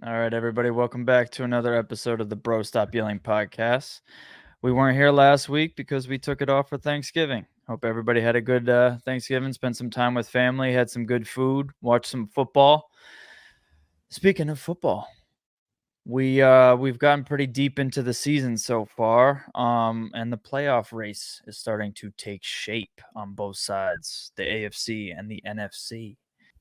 All right, everybody, welcome back to another episode of the Bro Stop Yelling podcast. We weren't here last week because we took it off for Thanksgiving. Hope everybody had a good Thanksgiving, spent some time with family, had some good food, watched some football. Speaking of football, we've gotten pretty deep into the season so far, and the playoff race is starting to take shape on both sides, the AFC and the NFC.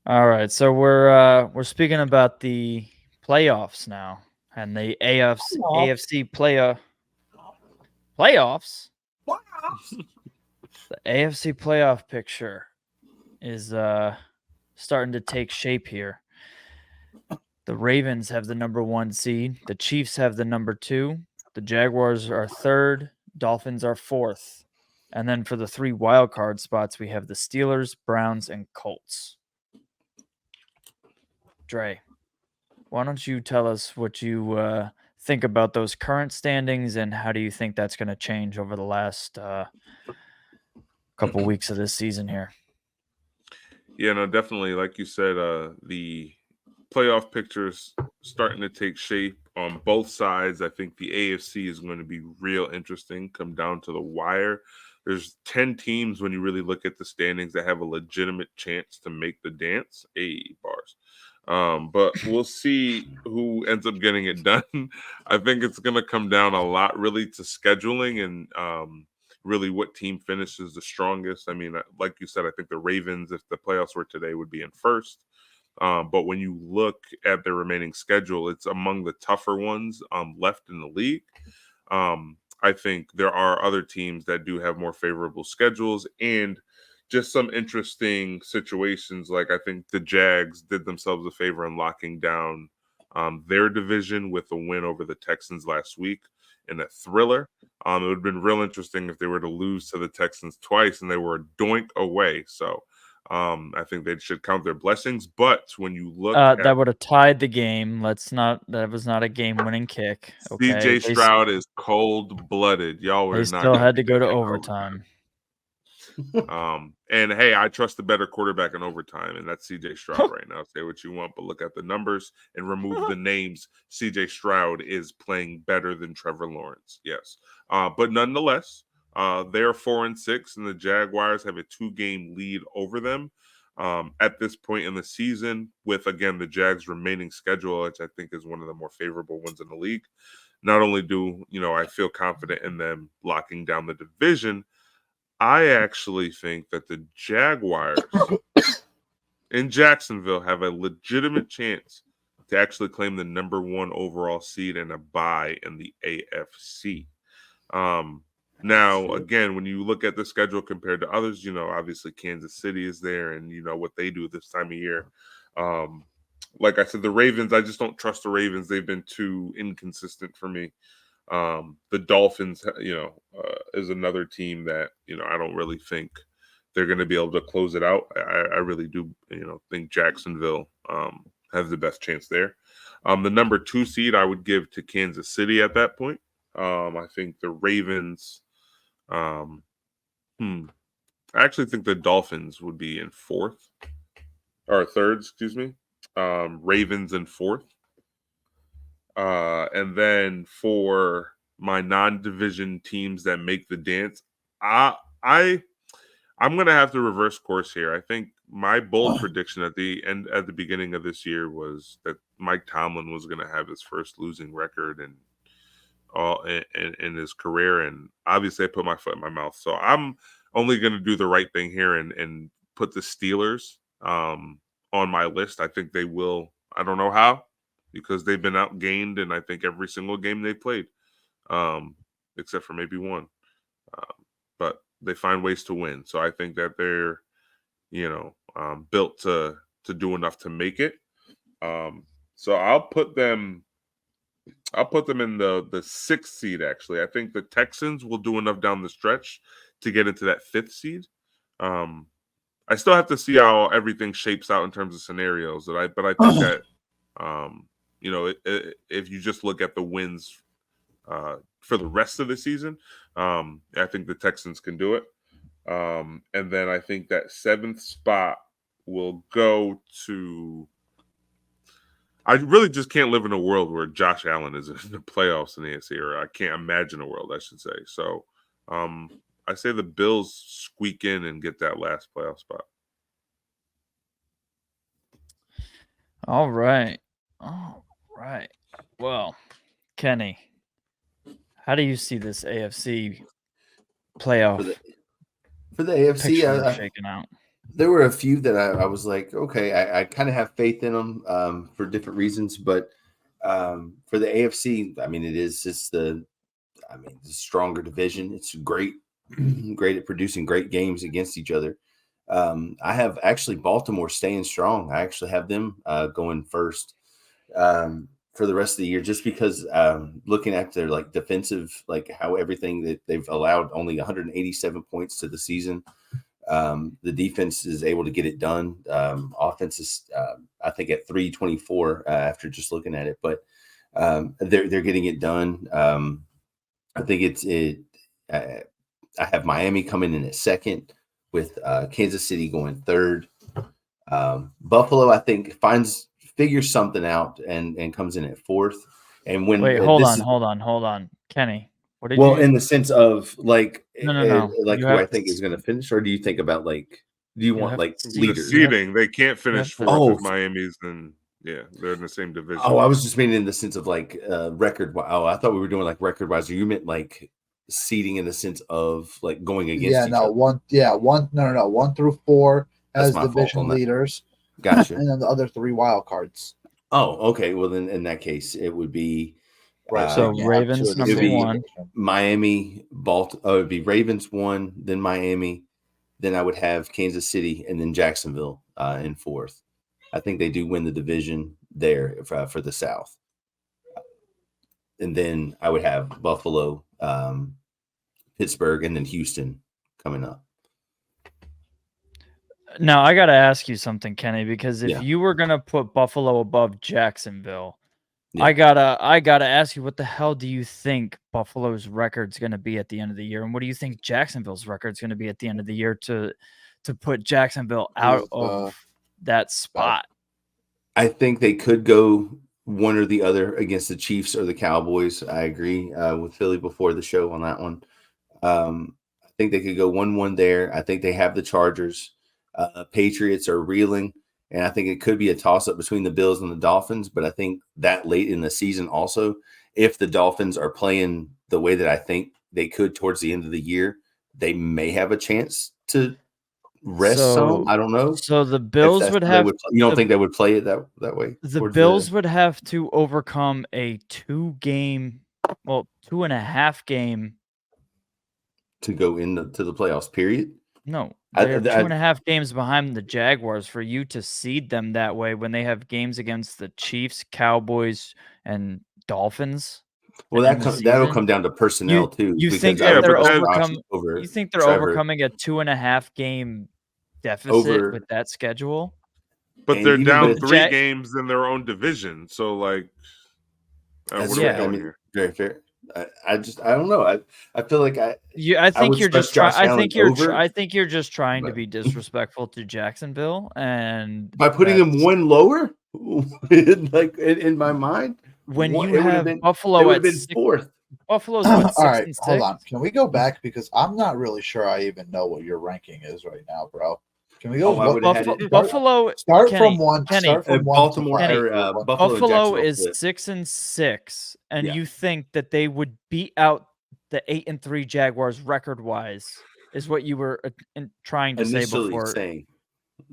All right, so we're speaking about the playoffs now, and the AFC playoffs. The AFC playoff picture is starting to take shape here. The Ravens have the number 1 seed, the Chiefs have the number 2, the Jaguars are 3rd, Dolphins are 4th. And then for the 3 wild card spots, we have the Steelers, Browns, and Colts. Dre, why don't you tell us what you think about those current standings and how do you think that's going to change over the last couple weeks of this season here? Yeah, no, definitely. Like you said, the playoff picture's starting to take shape on both sides. I think the AFC is going to be real interesting, come down to the wire. There's 10 teams when you really look at the standings that have a legitimate chance to make the dance. Bars. But we'll see who ends up getting it done. I think it's going to come down a lot really to scheduling and really what team finishes the strongest. I mean, like you said, I think the Ravens, if the playoffs were today, would be in first. But when you look at their remaining schedule, it's among the tougher ones left in the league. I think there are other teams that do have more favorable schedules and just some interesting situations. Like I think the Jags did themselves a favor in locking down their division with a win over the Texans last week in a thriller. It would have been real interesting if they were to lose to the Texans twice and they were a doink away. So I think they should count their blessings. But when you look at That would have tied the game. That was not a game-winning kick. Okay, CJ Stroud is cold blooded. Y'all they were not still going to had to beat go that to guy in overtime. And hey, I trust the better quarterback in overtime, and that's CJ Stroud right now. Say what you want, but look at the numbers and remove the names. CJ Stroud is playing better than Trevor Lawrence. Yes. But nonetheless, they're 4-6, and the Jaguars have a 2-game lead over them. At this point in the season, with again the Jags' remaining schedule, which I think is one of the more favorable ones in the league. Not only do I feel confident in them locking down the division, I actually think that the Jaguars in Jacksonville have a legitimate chance to actually claim the number 1 overall seed and a bye in the AFC. Now, again, when you look at the schedule compared to others, obviously Kansas City is there and you know what they do this time of year. Like I said, the Ravens, I just don't trust the Ravens. They've been too inconsistent for me. The Dolphins, is another team that I don't really think they're going to be able to close it out. I really do, think Jacksonville has the best chance there. The number 2 seed I would give to Kansas City at that point. I think the Ravens. I actually think the Dolphins would be in 4th or 3rd, excuse me. Ravens in 4th. And then for my non-division teams that make the dance, I'm gonna have to reverse course here. I think my bold prediction at the beginning of this year was that Mike Tomlin was gonna have his first losing record and all in his career, and obviously I put my foot in my mouth. So I'm only gonna do the right thing here and put the Steelers on my list. I think they will. I don't know how, because they've been outgained in I think every single game they played, except for maybe one. But they find ways to win. So I think that they're, built to do enough to make it. So I'll put them in the 6th seed. Actually, I think the Texans will do enough down the stretch to get into that 5th seed. I still have to see how everything shapes out in terms of scenarios. But I think that if you just look at the wins for the rest of the season, I think the Texans can do it. And then I think that 7th spot will go to. I really just can't live in a world where Josh Allen is in the playoffs in the AFC, or I can't imagine a world, I should say. So, I say the Bills squeak in and get that last playoff spot. All right. All right. Well, Kenny, how do you see this AFC playoff For the AFC, picture shaking out? there were a few that I was like, okay, I kind of have faith in them for different reasons, but for the AFC, I mean, it's the stronger division. It's great, great at producing great games against each other. I have actually Baltimore staying strong. I actually have them going first for the rest of the year, just because looking at their like defensive, like how everything that they've allowed only 187 points to the season. The defense is able to get it done. Offense is, I think, at 324 after just looking at it, but they're getting it done. I think I have Miami coming in at second, with Kansas City going third. Buffalo, I think, figures something out and comes in at fourth. And when hold on, Kenny. What did well, you? in the sense of like, No. like You who I have think is going to finish, or do you think about like, do you want have like to see- The leaders? seeding, they can't finish to- fourth Oh. if Miami's, then yeah, they're in the same division. Oh, I was just meaning in the sense of like record. Oh, I thought we were doing like record wise. You meant like seeding in the sense of like going against each other. 1 through 4 That's as my fault division on that. leaders, Gotcha. and then the other 3 wild cards. Oh, okay. Well, then in that case, it would be So you have Ravens 2 of the number same 1. division. Miami, Baltimore. It would be Ravens 1, then Miami, then I would have Kansas City, and then Jacksonville in fourth. I think they do win the division there for the South. And then I would have Buffalo, Pittsburgh, and then Houston coming up. Now I got to ask you something, Kenny, because if Yeah. you were gonna put Buffalo above Jacksonville, Yeah. I gotta ask you, what the hell do you think Buffalo's record's gonna be at the end of the year, and what do you think Jacksonville's record's gonna be at the end of the year to put Jacksonville out of that spot? I think they could go one or the other against the Chiefs or the Cowboys. I agree with Philly before the show on that one. I think they could go 1-1 there. I think they have the Chargers. Patriots are reeling, and I think it could be a toss-up between the Bills and the Dolphins, but I think that late in the season also, if the Dolphins are playing the way that I think they could towards the end of the year, they may have a chance to rest some. I don't know. So the If Bills that's would how they have. you don't the- think they would play it that way? The towards Bills would have to overcome a 2.5 game. to go into the playoffs, period? No, I- they're I- 2.5 games behind the Jaguars for you to seed them that way when they have games against the Chiefs, Cowboys, and Dolphins. Well, end the that'll season. come down to personnel too. You because think I that would they're put Josh overcome? over You think they're Trevor. overcoming a 2.5 game deficit Over- with that schedule? But And they're even down with 3 Jack- games in their own division. So, like, That's what are yeah. we I doing mean, here? very fair. I don't know. I feel like I I think would you're just trust Josh trying. Allen over, I think you're just trying to but- be disrespectful to Jacksonville, and by putting him that's- one lower, like in my mind, when one- you it would've have been- it Buffalo would at have been 6, fourth. Buffalo's what, 6 All right, and 6? hold on. Can we go back, because I'm not really sure I even know what your ranking is right now, bro. Can we go? Oh, I would've had Buffalo, it- Buffalo Start Kenny, from one. Kenny, Start from one. Baltimore to or five. Buffalo and Buffalo Jacksonville is flipped. 6 and 6, and Yeah. you think that they would beat out the 8 and 3 Jaguars record wise, is what you were trying to say initially before. saying.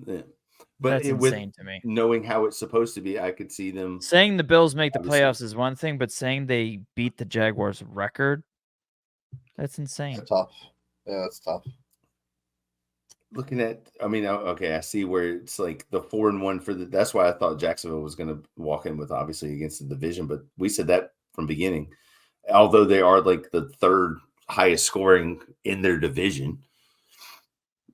Yeah. But That's with insane to me. knowing how it's supposed to be, I could see them. Saying the Bills make the Obviously. playoffs is one thing, but saying they beat the Jaguars record, that's insane. That's tough. Yeah, that's tough. Looking at, I mean, okay, I see where it's like the 4-1 for the. That's why I thought Jacksonville was going to walk in with, obviously, against the division, but we said that from beginning. Although they are like the third highest scoring in their division,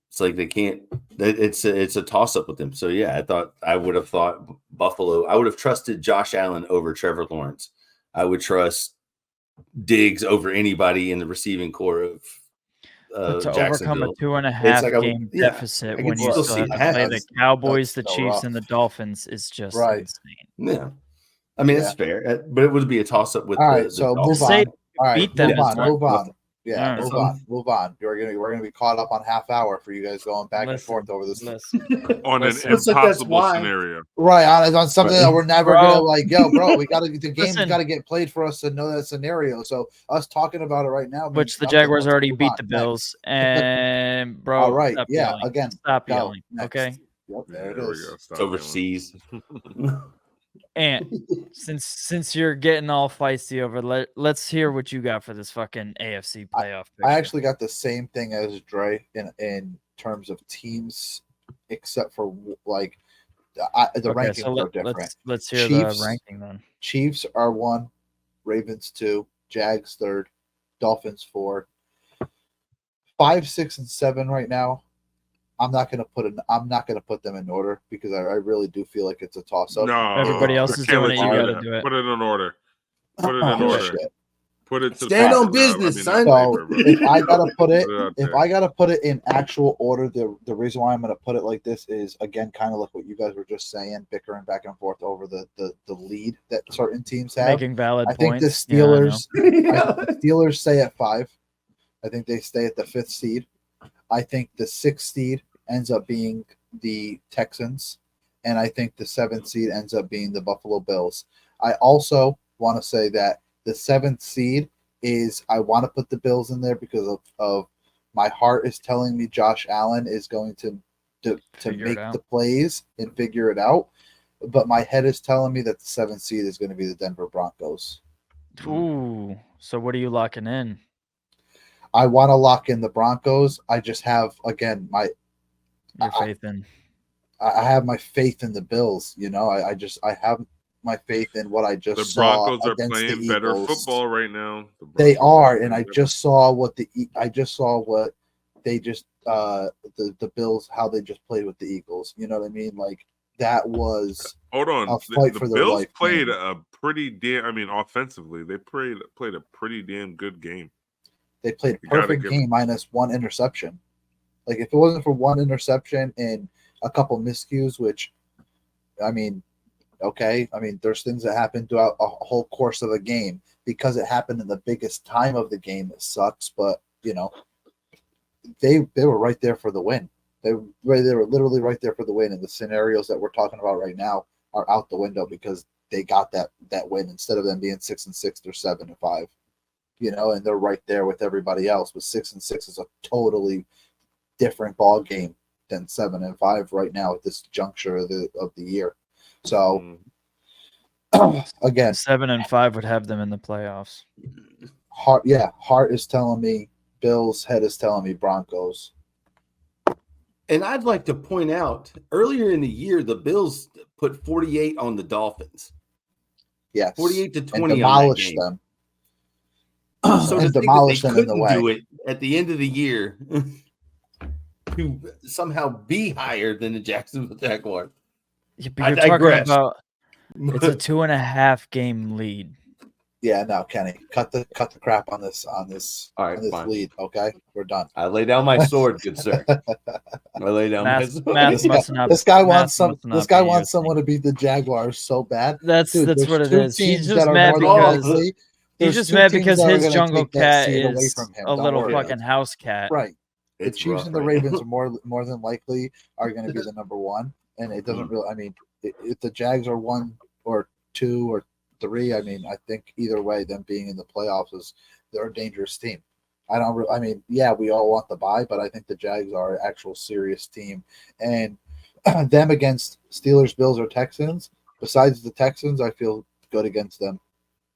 it's like they can't. It's a toss up with them. So yeah, I would have thought Buffalo. I would have trusted Josh Allen over Trevor Lawrence. I would trust Diggs over anybody in the receiving core of. But to overcome a Jacksonville. 2.5 like game yeah, deficit I can when you still still see have to that. play the Cowboys, the That's so Chiefs, rough. and the Dolphins is just Right. insane. Yeah, I mean, Yeah. it's fair, but it would be a toss up with All right, the so move Just Dolphins. say on. All right, beat them move is on, fine. move on. Yeah, Alright. move on. We're gonna be caught up on half hour for you guys going back and Listen, forth over this. listen. On an Listen. Looks like that's impossible why. scenario. Right, on something Right. that we're never Bro. gonna like. Yo, bro, the game's Listen. got to get played for us to know that scenario. So us talking about it right now, means Which the nothing. Jaguars Let's already move beat on. the Next. Bills. And bro, All right, stop yeah. yelling. Again, Stop go. yelling. Next. Okay. Yep, there Yeah, it there we is. go. It's Stop yelling. overseas. And since you're getting all feisty over, let's hear what you got for this fucking AFC playoff picture. I actually got the same thing as Dre in terms of teams, except for like the okay, rankings so are different. let's hear Chiefs- the ranking then. Chiefs are 1, Ravens 2, Jags 3rd, Dolphins 4, 5, 6, and 7 right now. I'm not gonna put them in order because I really do feel like it's a toss up. No, Everybody else I is can't doing let it, you do gotta that. do it. Put it in order. Put it in Oh, order. shit. Put it to Stand on paper. business, son. So paper, bro. if I gotta put it, out if there. I gotta put it in actual order, the reason why I'm gonna put it like this is again kind of like what you guys were just saying, bickering back and forth over the lead that certain teams have. Making valid I think points. the Yeah, I know. Steelers, I think the Steelers stay at 5. I think they stay at the 5th seed. I think the 6th seed ends up being the Texans, and I think the 7th seed ends up being the Buffalo Bills. I also want to say that the 7th seed is I want to put the Bills in there because of my heart is telling me Josh Allen is going to Figure it make out. the plays and figure it out, but my head is telling me that the 7th seed is going to be the Denver Broncos. Ooh, so what are you locking in? I want to lock in the Broncos. I just have again Your faith in? I have my faith in the Bills. You know, I have my faith in what I just The saw Broncos are against playing the better Eagles. football right now. The They Broncos are, and playing I better. just saw what they just the Bills how they just played with the Eagles. You know what I mean? Like that was Hold on. a fight The for their Bills life played game. a pretty damn. I mean, offensively, they played a pretty damn good game. They played a You gotta perfect give game minus 1 interception. Like if it wasn't for 1 interception and a couple miscues, which I mean, okay, I mean there's things that happen throughout a whole course of a game because it happened in the biggest time of the game. It sucks, but you know, they were right there for the win. They were literally right there for the win, and the scenarios that we're talking about right now are out the window because they got that win instead of them being 6-6 or 7-5. You know, and they're right there with everybody else. But 6-6 is a totally different ball game than 7-5 right now at this juncture of the year. So again, 7-5 would have them in the playoffs. heart is telling me Bills, head is telling me Broncos. And I'd like to point out earlier in the year, the Bills put 48 on the Dolphins. Yes, 48 to 20 and on that demolish game. them. So And to think that demolish they them in the couldn't way. do it at the end of the year to somehow be higher than the Jacksonville Jaguars. Yeah, but I you're talking digress. about it's a 2.5 game lead. Yeah, no, Kenny, cut the crap on this All right, on this fine. lead. Okay, we're done. I lay down my sword, good sir. I lay down my Math, sword. math must not. This guy math wants some. must This not guy be wants your someone to beat the Jaguars so bad. That's Dude, that's there's what it 2 is. He's teams just that are mad more than because likely- he's there's just 2 mad teams because that are his gonna jungle take that cat seed away is from him. a Don't little worry. fucking house cat. Right. The It's Chiefs rough and the right Ravens now. are more than likely are going to be the number 1, and it doesn't really. I mean, if the Jags are 1 or 2 or 3, I mean, I think either way, them being in the playoffs they're a dangerous team. I mean, yeah, we all want the bye, but I think the Jags are an actual serious team, and them against Steelers, Bills, or Texans. Besides the Texans, I feel good against them,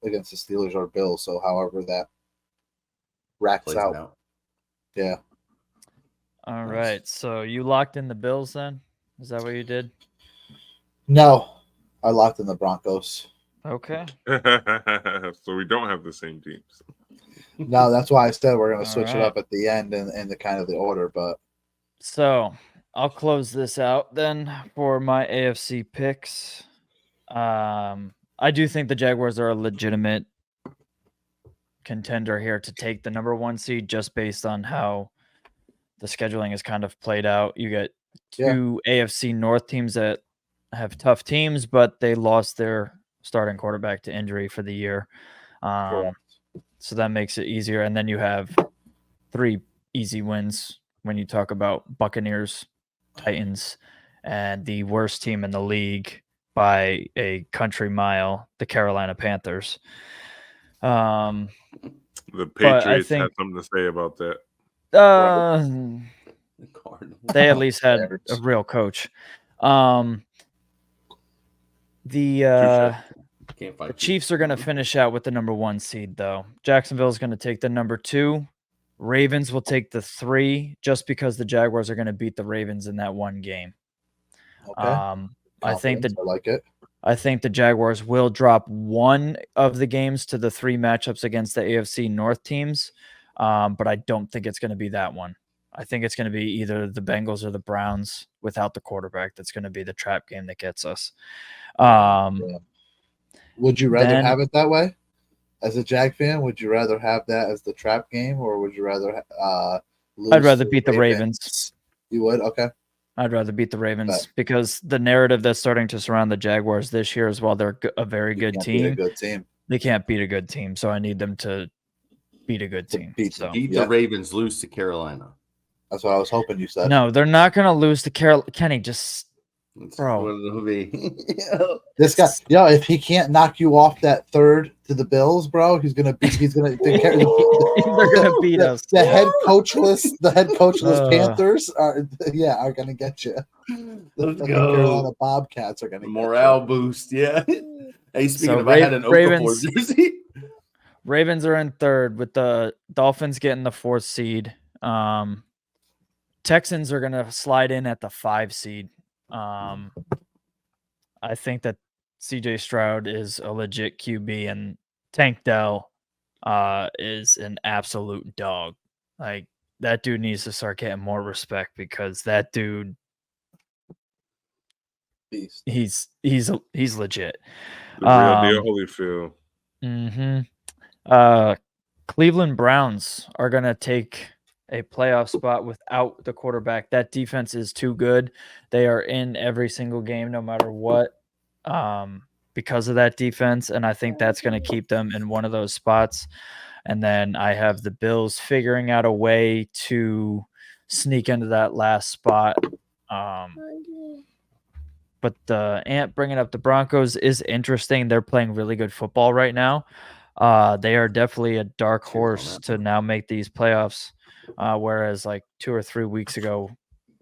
against the Steelers or Bills. So, however that racks Plays out, out. yeah. All Nice. right, so you locked in the Bills then? Is that what you did? No, I locked in the Broncos. Okay. So we don't have the same teams. No, that's why I said we're going to All switch it right. up at the end and the kind of the order. But So I'll close this out then for my AFC picks. I do think the Jaguars are a legitimate contender here to take the number 1 seed just based on how the scheduling is kind of played out. You get 2 AFC North teams that have tough teams, but they lost their starting quarterback to injury for the year. Correct. So that makes it easier. And then you have 3 easy wins when you talk about Buccaneers, Titans, and the worst team in the league by a country mile, the Carolina Panthers. The But I Patriots had think something to say about that. The Cardinals. they at least had a Standards. real coach. The Can't fight The Chiefs are going to finish out with the number 1 seed, though. Jacksonville is going to take the number 2. Ravens will take the 3, just because the Jaguars are going to beat the Ravens in that one game. Okay. I think Confidence, I like it. I think the Jaguars will drop one of the games to the 3 matchups against the AFC North teams, but I don't think it's going to be that one. I think it's going to be either the Bengals or the Browns without the quarterback. That's going to be the trap game that gets us. Would you rather Then- have it that way? As a Jag fan, would you rather have that as the trap game, or would you rather lose I'd rather to beat the Ravens. You would? Okay. I'd rather beat the Ravens Bet. because the narrative that's starting to surround the Jaguars this year is, while they're a very You good can't beat a team, good team. they can't beat a good team. So I need them to beat a good To team. beat So Beat Yeah. the Ravens, lose to Carolina. That's what I was hoping you said. no, they're not going to lose to Carolina. Kenny, just That's Bro. what it'll be. This guy, if he can't knock you off that 3rd to the Bills, bro, he's gonna the they're going to beat us. head coachless Panthers are gonna get you. Let's The go. Carolina Bobcats are gonna Morale boost, yeah. Hey, speaking So of, I had an Okafor Ravens- jersey. Ravens are in 3rd with the Dolphins getting the 4th seed. Texans are going to slide in at the 5 seed. I think that CJ Stroud is a legit QB, and Tank Dell is an absolute dog. Like, that dude needs to start getting more respect, because that dude, Beast. he's legit. The real deal, Um, Holyfield. Cleveland Browns are going to take a playoff spot without the quarterback. That defense is too good. They are in every single game, no matter what, because of that defense. And I think that's going to keep them in one of those spots. And then I have the Bills figuring out a way to sneak into that last spot. But bringing up the Broncos is interesting. They're playing really good football right now. They are definitely a dark Cheers on horse that. to now make these playoffs. Whereas like 2 or 3 weeks ago,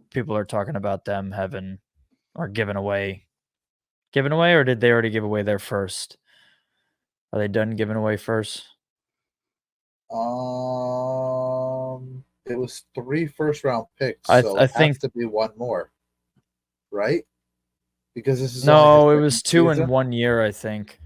people are talking about them having or giving away, or did they already give away their first? Are they done giving away first? It was 3 first-round picks, I so think- it has to be one more, right? Because this is No, only it his was second 2 in season. 1 year, I think.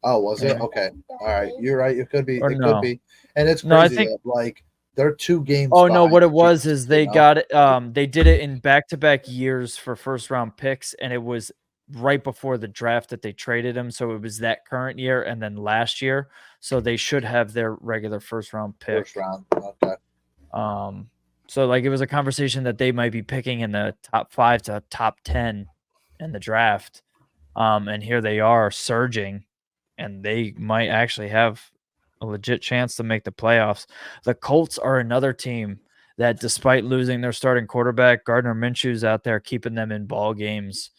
Oh, was it? Yeah. Okay, all right, you're right. It could be. Or It no. could be, and it's crazy No, I think- that like they're 2 games. Oh no, behind what the it was Chiefs, is they you know? got it. They did it in back-to-back years for first-round picks, and it was right before the draft that they traded him. So it was that current year and then last year. So they should have their regular first-round pick. First round. Okay. So like it was a conversation that they might be picking in the top 5 to top 10 in the draft. And here they are surging, and they might actually have a legit chance to make the playoffs. The Colts are another team that, despite losing their starting quarterback, Gardner Minshew's out there keeping them in ball games.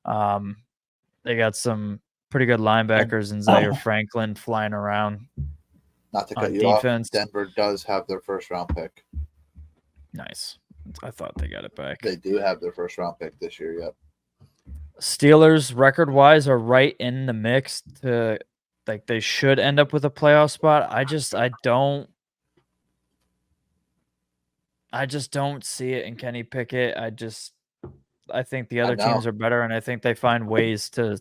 They got some pretty good linebackers and Zaire Franklin flying around. Not to On cut you defense. off, Denver does have their first round pick. Nice. I thought they got it back. They do have their first round pick this year. Yep. Steelers, record-wise, are right in the mix to like they should end up with a playoff spot. I just don't see it in Kenny Pickett. I think the other teams know. are better, and I think they find ways to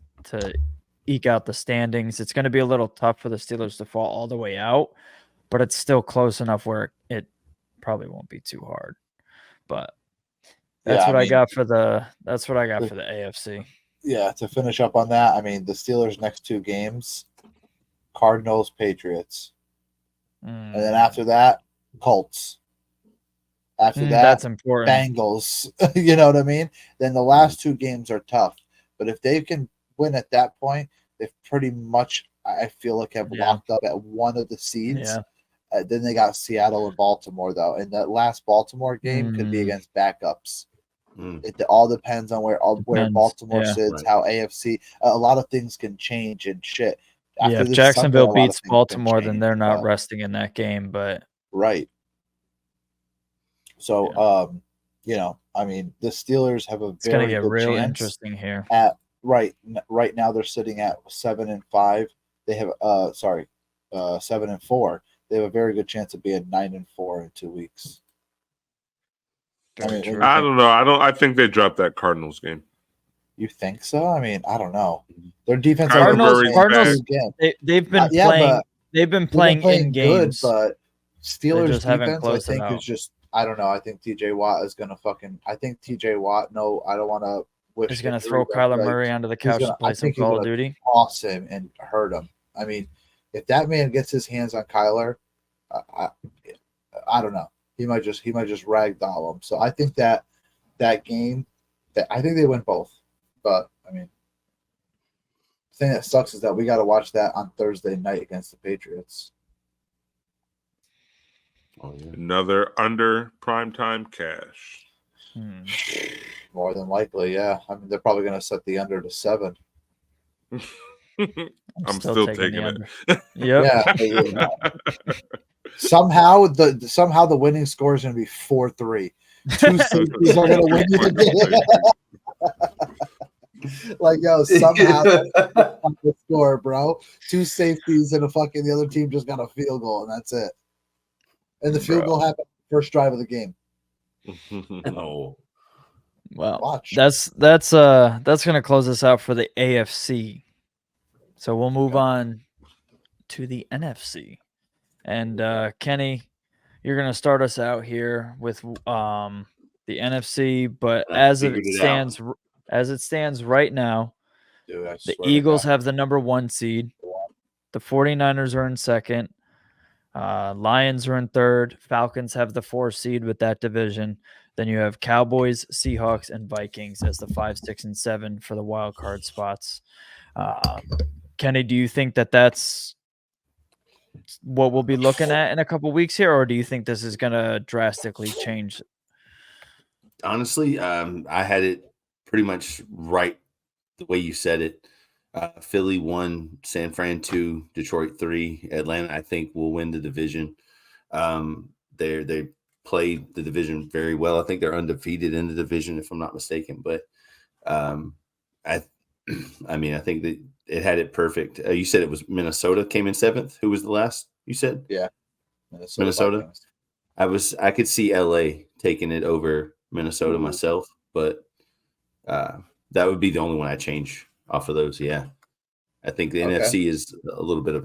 eke out the standings. It's going to be a little tough for the Steelers to fall all the way out, but it's still close enough where it probably won't be too hard. But that's Yeah, what I I mean- got for the AFC. Yeah. To finish up on that, I mean the Steelers' next 2 games: Cardinals, Patriots, and then after that, Colts. After that, that's important. Bengals. You know what I mean? Then the last 2 games are tough. But if they can win at that point, they've pretty much, I feel like, have Yeah. locked up at one of the seeds. Yeah. Then they got Seattle and Baltimore, though. And that last Baltimore game could be Mm. against backups. Mm. It all depends on where Depends, Baltimore yeah. sits, Right. how AFC. A lot of things can change and shit. Yeah, if this Jacksonville Sunday, a lot of beats things can Baltimore, then change, they're not but- resting in that game. But Right. So, I mean, the Steelers have a it's going to very get good real chance. interesting here. Right now they're sitting at 7-5. They have 7-4. They have a very good chance of being 9-4 in 2 weeks. Very mean, true. I don't know. I think they dropped that Cardinals game. You think so? I mean, I don't know. Their defense Kyler Murray's Cardinals- They've been yeah, playing. but They've been they've playing, been playing in good, games. but Steelers just haven't defense, I closed it think, out. is just. I don't know. I think TJ Watt is gonna fucking. I think TJ Watt. No, I don't want to. He's going to throw Kyler Murray onto the couch to play some Call of Duty. Toss him and hurt him. I mean, if that man gets his hands on Kyler, I don't know. He might just ragdoll him. So I think that game, I think they win both. But I mean, the thing that sucks is that we got to watch that on Thursday night against the Patriots. Oh, yeah. Another under primetime cash. Hmm. More than likely, yeah. I mean, they're probably going to set the under to 7. I'm still taking the it. under. Yep. Yeah. Somehow the winning score is going to be 4-3. 2 safeties are going to win you the game. Like, yo, somehow the score, bro. 2 safeties and the other team just got a field goal, and that's it. And the field goal happened first drive of the game. Oh, Well, Watch. that's going to close us out for the AFC. So we'll move on to the NFC. And Kenny, you're going to start us out here with the NFC, but as it stands right now, Dude, I the swear to Eagles God. have the number 1 seed. The 49ers are in second. Lions are in third. Falcons have the 4 seed with that division. Then you have Cowboys, Seahawks, and Vikings as the 5, 6, and 7 for the wild card spots. Kenny, do you think that that's what we'll be looking at in a couple weeks here, or do you think this is going to drastically change? honestly, I had it pretty much right the way you said it. Philly 1, San Fran 2, Detroit 3, Atlanta I think will win the division. They played the division very well. I think they're undefeated in the division if I'm not mistaken. But I mean I think that it had it perfect. You said it was Minnesota came in 7th. Who was the last? You said Minnesota? Vikings. I could see LA taking it over Minnesota myself, but that would be the only one I change off of those. Yeah. I think the Okay. NFC is a little bit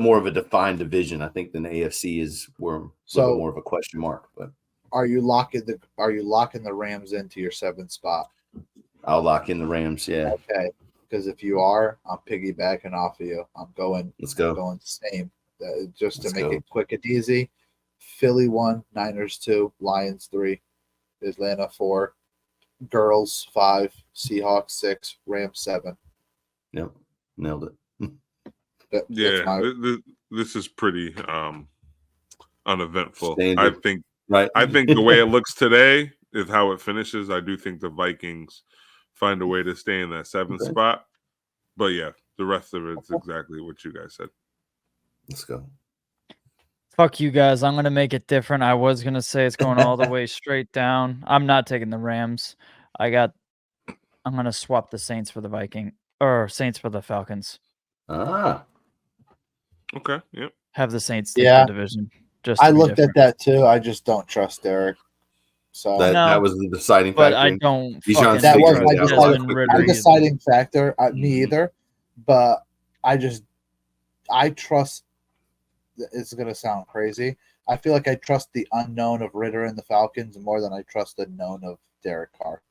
more of a defined division, I think, than the AFC is where a little bit more of a question mark. But Are you locking the Rams into your 7th spot? I'll lock in the Rams. Yeah. Okay. Because if you are, I'm piggybacking off of you. I'm going Let's go. going same. Just to Let's make go. it quick and easy. Philly 1, Niners 2, Lions 3, Atlanta 4, Girls 5, Seahawks 6, Rams 7. Yep. Nailed it. That's Yeah, my- this is pretty uneventful. Standard. I Right. think the way it looks today is how it finishes. I do think the Vikings find a way to stay in that 7th Okay. spot. But yeah, the rest of it's exactly what you guys said. Let's go. Fuck you guys. I'm going to make it different. I was going to say it's going all the way straight down. I'm not taking the Rams. I'm going to swap the Saints for the Saints for the Falcons. Ah. Okay. Yep. Have the Saints take Yeah. the division. Just I to be looked different. at that too. I just don't trust Derek. So That No, was the deciding But factor. I don't. Bijan's fucking That was trust my Desmond deciding- Ridder my either. deciding factor. Me Mhm. either. But I trust. It's gonna sound crazy. I feel like I trust the unknown of Ritter and the Falcons more than I trust the known of Derek Carr.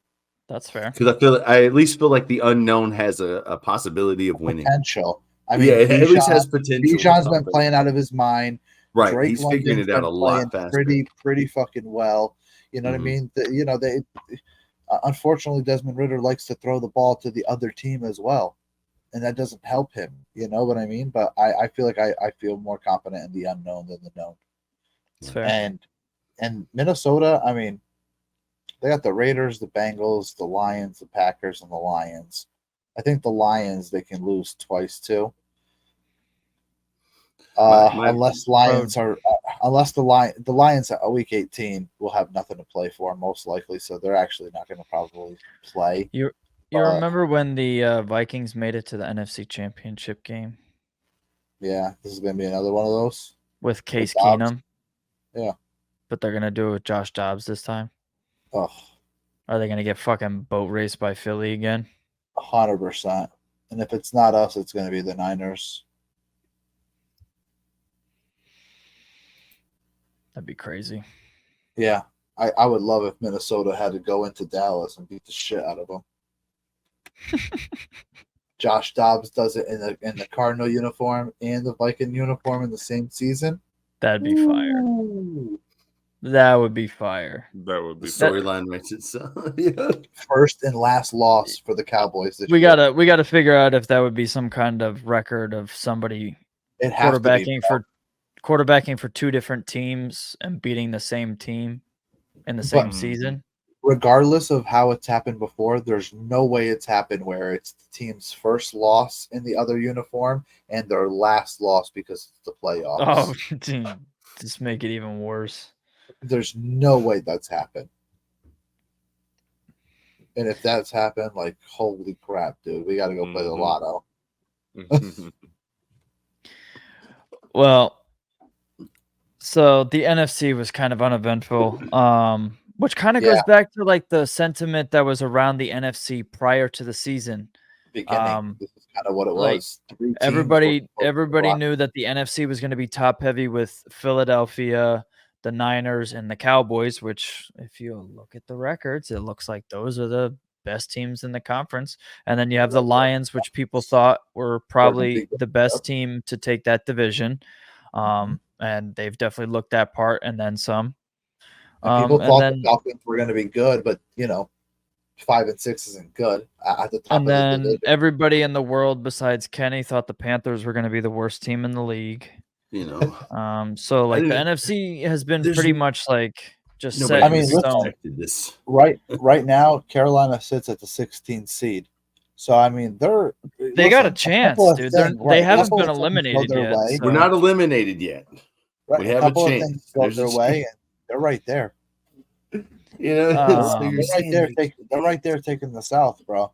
That's fair. Because I at least feel like the unknown has a possibility of winning. Potential. I mean, Yeah, it at least has Bijan- potential. Bijan's been playing out of his mind. Right. Drake He's figuring London's it out been a lot playing faster. Pretty fucking well. You know what I Mhm. mean? unfortunately, Desmond Ritter likes to throw the ball to the other team as well, and that doesn't help him. You know what I mean? But I feel like I feel more confident in the unknown than the known. It's fair. And Minnesota, I mean, they got the Raiders, the Bengals, the Lions, the Packers, and the Lions. I think the Lions they can lose twice too. Unless the Lions at week 18 will have nothing to play for most likely, so they're actually not going to probably play. You remember when the Vikings made it to the NFC Championship game Yeah, this is going to be another one of those. with Case Dobbs? Keenum? Yeah. But they're gonna do it with Josh Dobbs this time. Oh, Are they gonna get fucking boat raced by Philly again? 100%. And if it's not us, it's going to be the Niners. That'd be crazy. Yeah, I would love if Minnesota had to go into Dallas and beat the shit out of them. Josh Dobbs does it in the Cardinal uniform and the Viking uniform in the same season. That'd be fire. Ooh. That would be fire. That would The be storyline writes itself. Yeah. First and last loss for the Cowboys this We year. gotta figure out if that would be some kind of record of somebody It has to be, quarterbacking for two different teams and beating the same team in the same season. regardless of how it's happened before, there's no way it's happened where it's the team's first loss in the other uniform and their last loss because it's the playoffs. Oh, dude, just make it even worse. There's no way that's happened. And if that's happened, like, holy crap, dude, we got to go play the lotto. Well, so the NFC was kind of uneventful, which kind of goes back to like the sentiment that was around the NFC prior to the season. Beginning, this is kind of what it like, was. Everybody knew that the NFC was going to be top heavy with Philadelphia, the Niners, and the Cowboys, which if you look at the records, it looks like those are the best teams in the conference. And then you have the Lions, which people thought were probably the best team to take that division. And they've definitely looked that part and then some. People thought the Falcons were going to be good, but 5 and 6 isn't good at the top. And then everybody in the world besides Kenny thought the Panthers were going to be the worst team in the league. So like the NFC has been pretty much like just set in stone. Right now, Carolina sits at the 16th seed. So I mean, they got a chance, dude. They haven't been eliminated yet. So. We're not eliminated yet. Right. We have a chance. Go their way, and they're right there. They're right there taking the South, bro.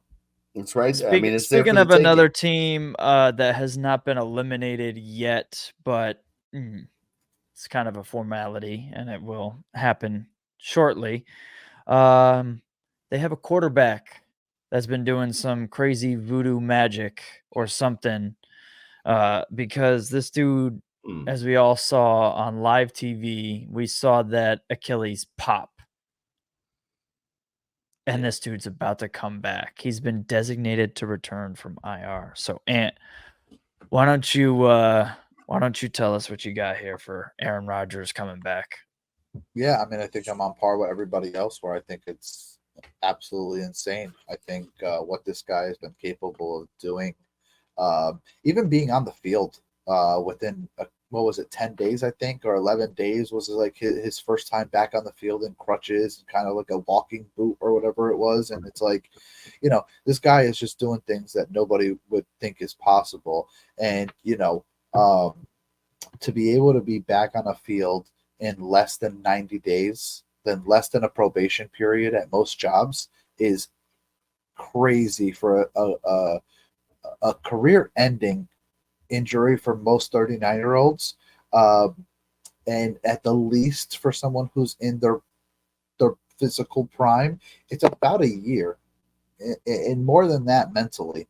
That's right. Speaking of another team that has not been eliminated yet, but it's kind of a formality, and it will happen shortly. They have a quarterback that's been doing some crazy voodoo magic or something, because this dude, as we all saw on live TV, we saw that Achilles pop. And this dude's about to come back. He's been designated to return from IR. So, Ant, why don't you tell us what you got here for Aaron Rodgers coming back? Yeah, I mean, I think I'm on par with everybody else where I think it's absolutely insane. I think what this guy has been capable of doing, even being on the field within 10 days, I think, or 11 days was like his first time back on the field in crutches, kind of like a walking boot or whatever it was. And it's like, this guy is just doing things that nobody would think is possible. And, to be able to be back on a field in less than 90 days, then less than a probation period at most jobs is crazy for a career-ending injury for most 39-year-olds, and at the least for someone who's in their physical prime, it's about a year, and more than that mentally.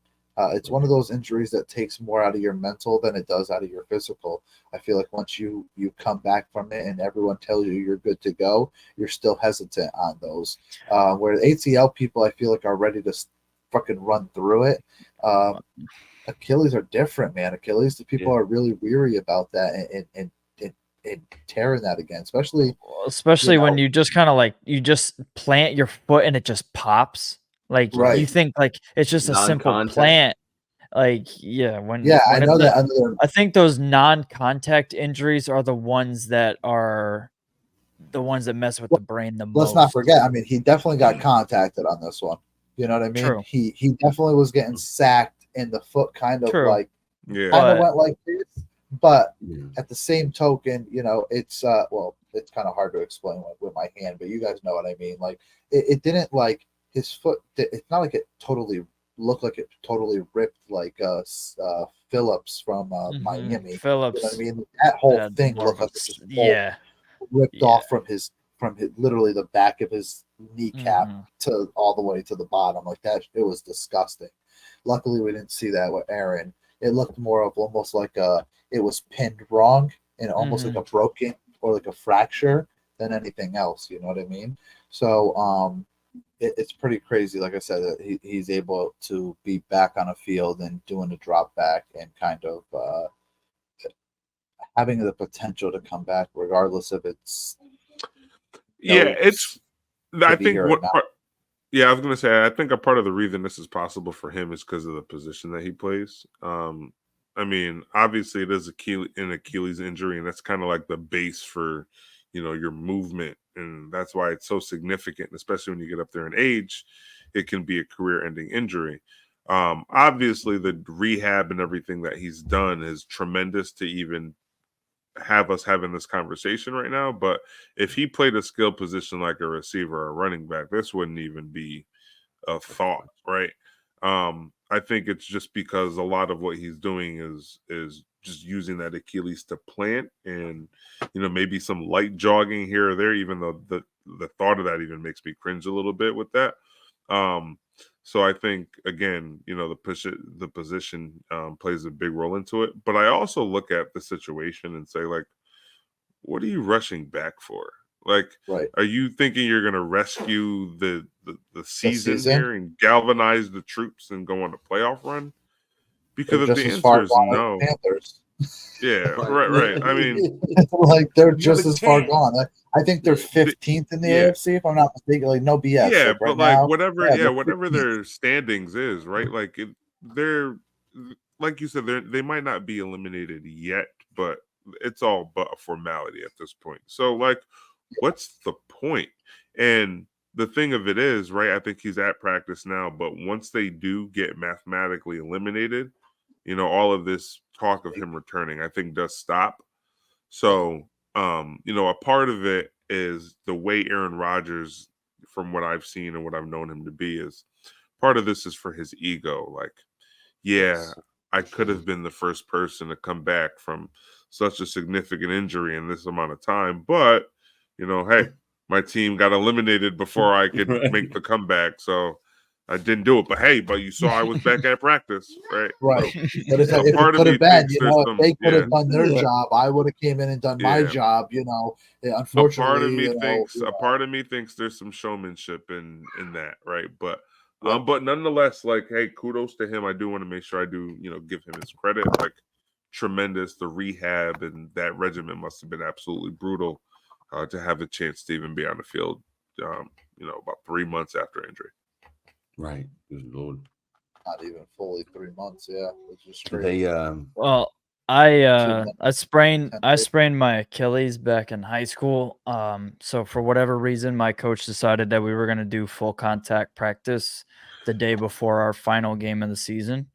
It's one of those injuries that takes more out of your mental than it does out of your physical. I feel like once you come back from it and everyone tells you you're good to go, you're still hesitant on those. Where the ACL people, I feel like, are ready to fucking run through it. Achilles are different, man. Achilles, the people are really weary about that, and and tearing that again, especially Especially when know- you just kind of like you just plant your foot and it just pops. Like you Right. think like it's just a simple Non-contact. plant. Like when I when know it's that a- under I think those non-contact injuries are the ones that mess with the brain the let's most. not forget. I mean, he definitely got contacted on this one. You know what I mean? True. He definitely was getting sacked, and the foot kind of True. like Yeah. kind of But- went like this. But Yeah. at the same token, it's it's kind of hard to explain with my hand, but you guys know what I mean. Like it didn't like his foot. It's not like it totally looked like it totally ripped like Phillips from Miami. Phillips. You know what I mean? That whole had thing more looked of like a it just yeah. ripped Yeah. off from his literally the back of his kneecap Mhm. to all the way to the bottom. Like that, it was disgusting. Luckily, we didn't see that with Aaron. It looked more of almost like it was pinned wrong and almost like a broken or like a fracture than anything else. You know what I mean? So it's pretty crazy. Like I said, that he's able to be back on a field and doing the drop back and kind of having the potential to come back, regardless if it's Yeah, it's. I could be think here or what not. part. Yeah, I was gonna say. I think a part of the reason this is possible for him is because of the position that he plays. I mean, obviously it is an Achilles injury, and that's kind of like the base for, your movement, and that's why it's so significant. Especially when you get up there in age, it can be a career-ending injury. Obviously, the rehab and everything that he's done is tremendous to even have us having this conversation right now. But if he played a skill position like a receiver or a running back, this wouldn't even be a thought, right? I think it's just because a lot of what he's doing is just using that Achilles to plant, and maybe some light jogging here or there, even though the thought of that even makes me cringe a little bit with that. So I think again, the position plays a big role into it. But I also look at the situation and say, like, what are you rushing back for? Like, Right. are you thinking you're going to rescue the season season? here and galvanize the troops and go on a playoff run? Because They're if just the as far answer is gone as no, the Panthers. yeah, right. I mean, Like they're You just would as far think. gone. I think they're 15th in the Yeah. AFC, if I'm not mistaken. Like no BS. yeah, Like, right but like now, whatever, they're whatever 15th. their standings is, right? Like they're like you said, they might not be eliminated yet, but it's all but a formality at this point. So like, what's the point? And the thing of it is, right? I think he's at practice now, but once they do get mathematically eliminated, all of this talk of him returning, I think does stop. So, a part of it is the way Aaron Rodgers, from what I've seen and what I've known him to be, is part of this is for his ego. Like, yeah, I could have been the first person to come back from such a significant injury in this amount of time, but hey, my team got eliminated before I could make the comeback, so I didn't do it. But hey, you saw I was back at practice, right? Right. So, But it's like, if part it of could me have been, thinks if there's they could have done their Yeah. job, I would have came in and done my Yeah. job. Unfortunately, a part of me thinks there's some showmanship in that, right? But Yeah. but nonetheless, like, hey, kudos to him. I do want to make sure I do, give him his credit. Like, tremendous. The rehab and that regimen must have been absolutely brutal to have a chance to even be on the field. About 3 months after injury. Right. Good Lord. not even fully 3 months. Yeah, it's just They crazy. Well, I months, I sprained 10 I days. sprained my Achilles back in high school. So for whatever reason, my coach decided that we were going to do full contact practice the day before our final game of the season.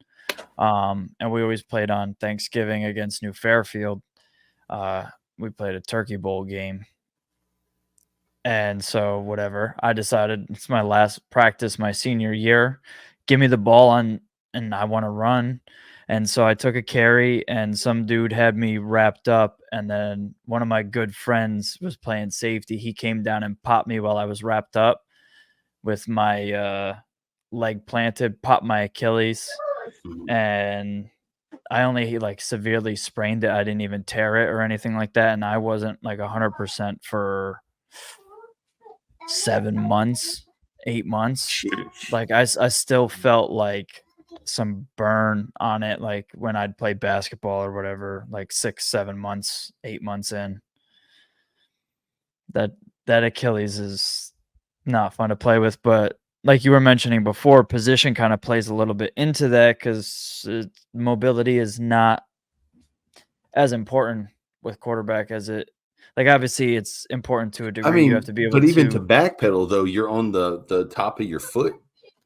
And we always played on Thanksgiving against New Fairfield. We played a Turkey Bowl game. And so whatever, I decided it's my last practice my senior year. Give me the ball and I want to run. And so I took a carry and some dude had me wrapped up. And then one of my good friends was playing safety. He came down and popped me while I was wrapped up with my leg planted, popped my Achilles. And I only like severely sprained it. I didn't even tear it or anything like that. And I wasn't like 100% for 7 months, 8 months. Like I still felt like some burn on it, like when I'd play basketball or whatever, like 6, 7 months, 8 months in. that Achilles is not fun to play with. But like you were mentioning before, position kind of plays a little bit into that because mobility is not as important with quarterback as it. Like obviously, it's important to a I degree. You have mean, to be able but even to to. backpedal though, you're on the top of your foot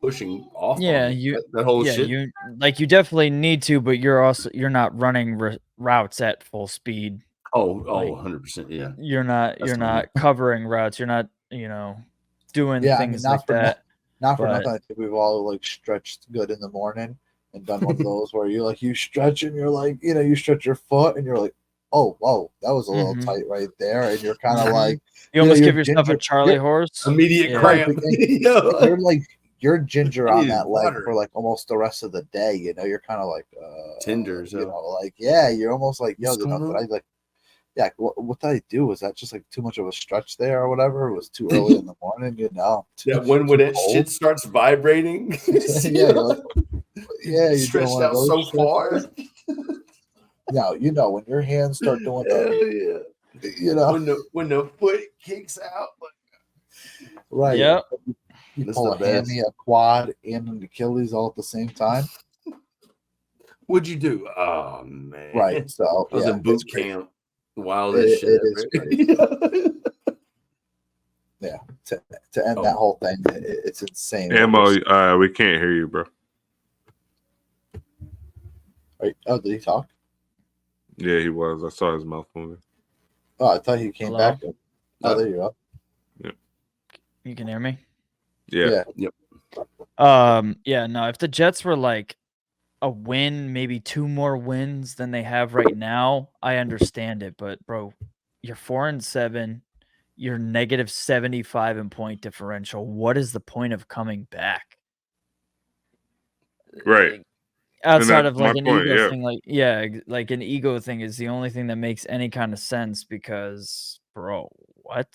pushing off Yeah, on it. you. That whole Yeah, shit. you definitely need to, but you're not running routes at full speed. Oh, Like 100%. Yeah. you're not That's what I mean. covering routes. You're not doing Yeah, I mean, things not like for that. not for But nothing. I think we've all like stretched good in the morning and done one of those where you stretch and you're like, you stretch your foot and you're like, oh, whoa, that was a little Mhm. tight right there, and you're kind of Mhm. like, You almost you're give yourself a ginger, Charlie horse. Immediate Yeah. right, cramp. but you're like you're ginger I on needed that leg water. for like almost the rest of the day. You're kind of like Tender, so. like yeah, you're almost like What's did going on? I like yeah, what did I do? Was that just like too much of a stretch there or whatever? It was too early in the morning, Yeah, when that cold. shit starts vibrating, Yeah, you're like, yeah, you're stretched doing one of out those so stretches. far. No, when your hands start doing Hell the, yeah. When the foot kicks out, right. Yep. You That's pull the a best. hammy, a quad, and an Achilles all at the same time. what'd you do? Oh man, Right. So I was yeah, in boot it's crazy. camp. Wildest shit It ever. is crazy. Yeah. To end that whole thing, it's insane. Ammo, we can't hear you, bro. Right. Oh, did he talk? Yeah, he was. I saw his mouth moving. Oh, I thought he came Hello? back. Oh, there you go. You can hear me? Yeah. Yeah, no, if the Jets were like a win, maybe 2 more wins than they have right now, I understand it. But bro, you're 4-7, you're negative 75 in point differential. What is the point of coming back? Right. Like, outside that's of like my an point, ego yeah. thing, like an ego thing is the only thing that makes any kind of sense because, bro, what?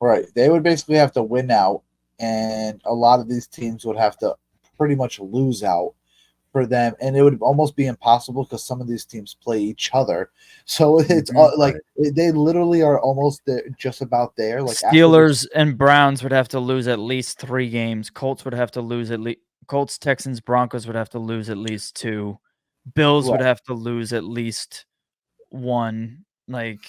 Right. They would basically have to win out, and a lot of these teams would have to pretty much lose out for them, and it would almost be impossible because some of these teams play each other. So it's like they literally are almost there, just about there. Like Steelers and Browns would have to lose at least 3 games. Colts would have to lose at least. Colts, Texans, Broncos would have to lose at least 2. Bills would Right. have to lose at least 1. Like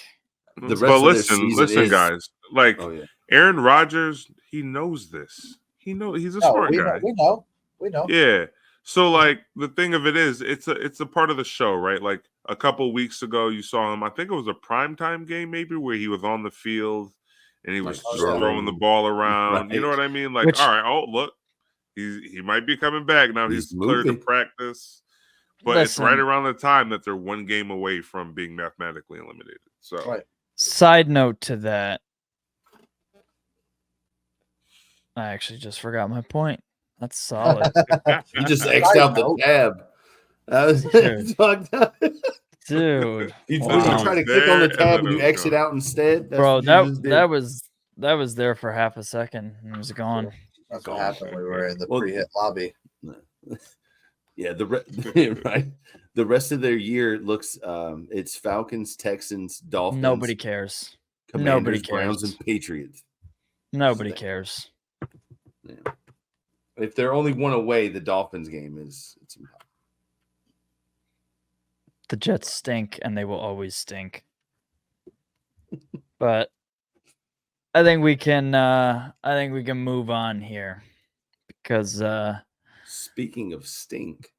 The rest But of their listen, season is- guys. Like Oh yeah. Aaron Rodgers, he knows this. He's a No, smart we guy. know. Yeah. So like the thing of it is, it's a part of the show, right? Like a couple weeks ago, you saw him. I think it was a primetime game, maybe where he was on the field and he was Like just throwing. throwing the ball around. You know Right. what I mean? Like, Which- all right, oh look, he might be coming back now. He's cleared to moving. practice, but it's right Listen. around the time that they're 1 game away from being mathematically eliminated. So Right. side note to that, I actually just forgot my point. That's solid. You just X'd out the tab. That was Dude. fucked up. Dude, You wow. try to click on the There, and tab then and you it was exit gone. out instead. That's bro, what you just did. that was there for half a second and it was gone. That's what happened when we were in the Well, pre-hit lobby. Yeah, right. The rest of their year looks it's Falcons, Texans, Dolphins, Nobody cares. Commanders, nobody Browns, cares. and Patriots. Nobody cares. Yeah. If they're only one away, the Dolphins game it's The Jets stink and they will always stink. But I think we can move on here because speaking of stink.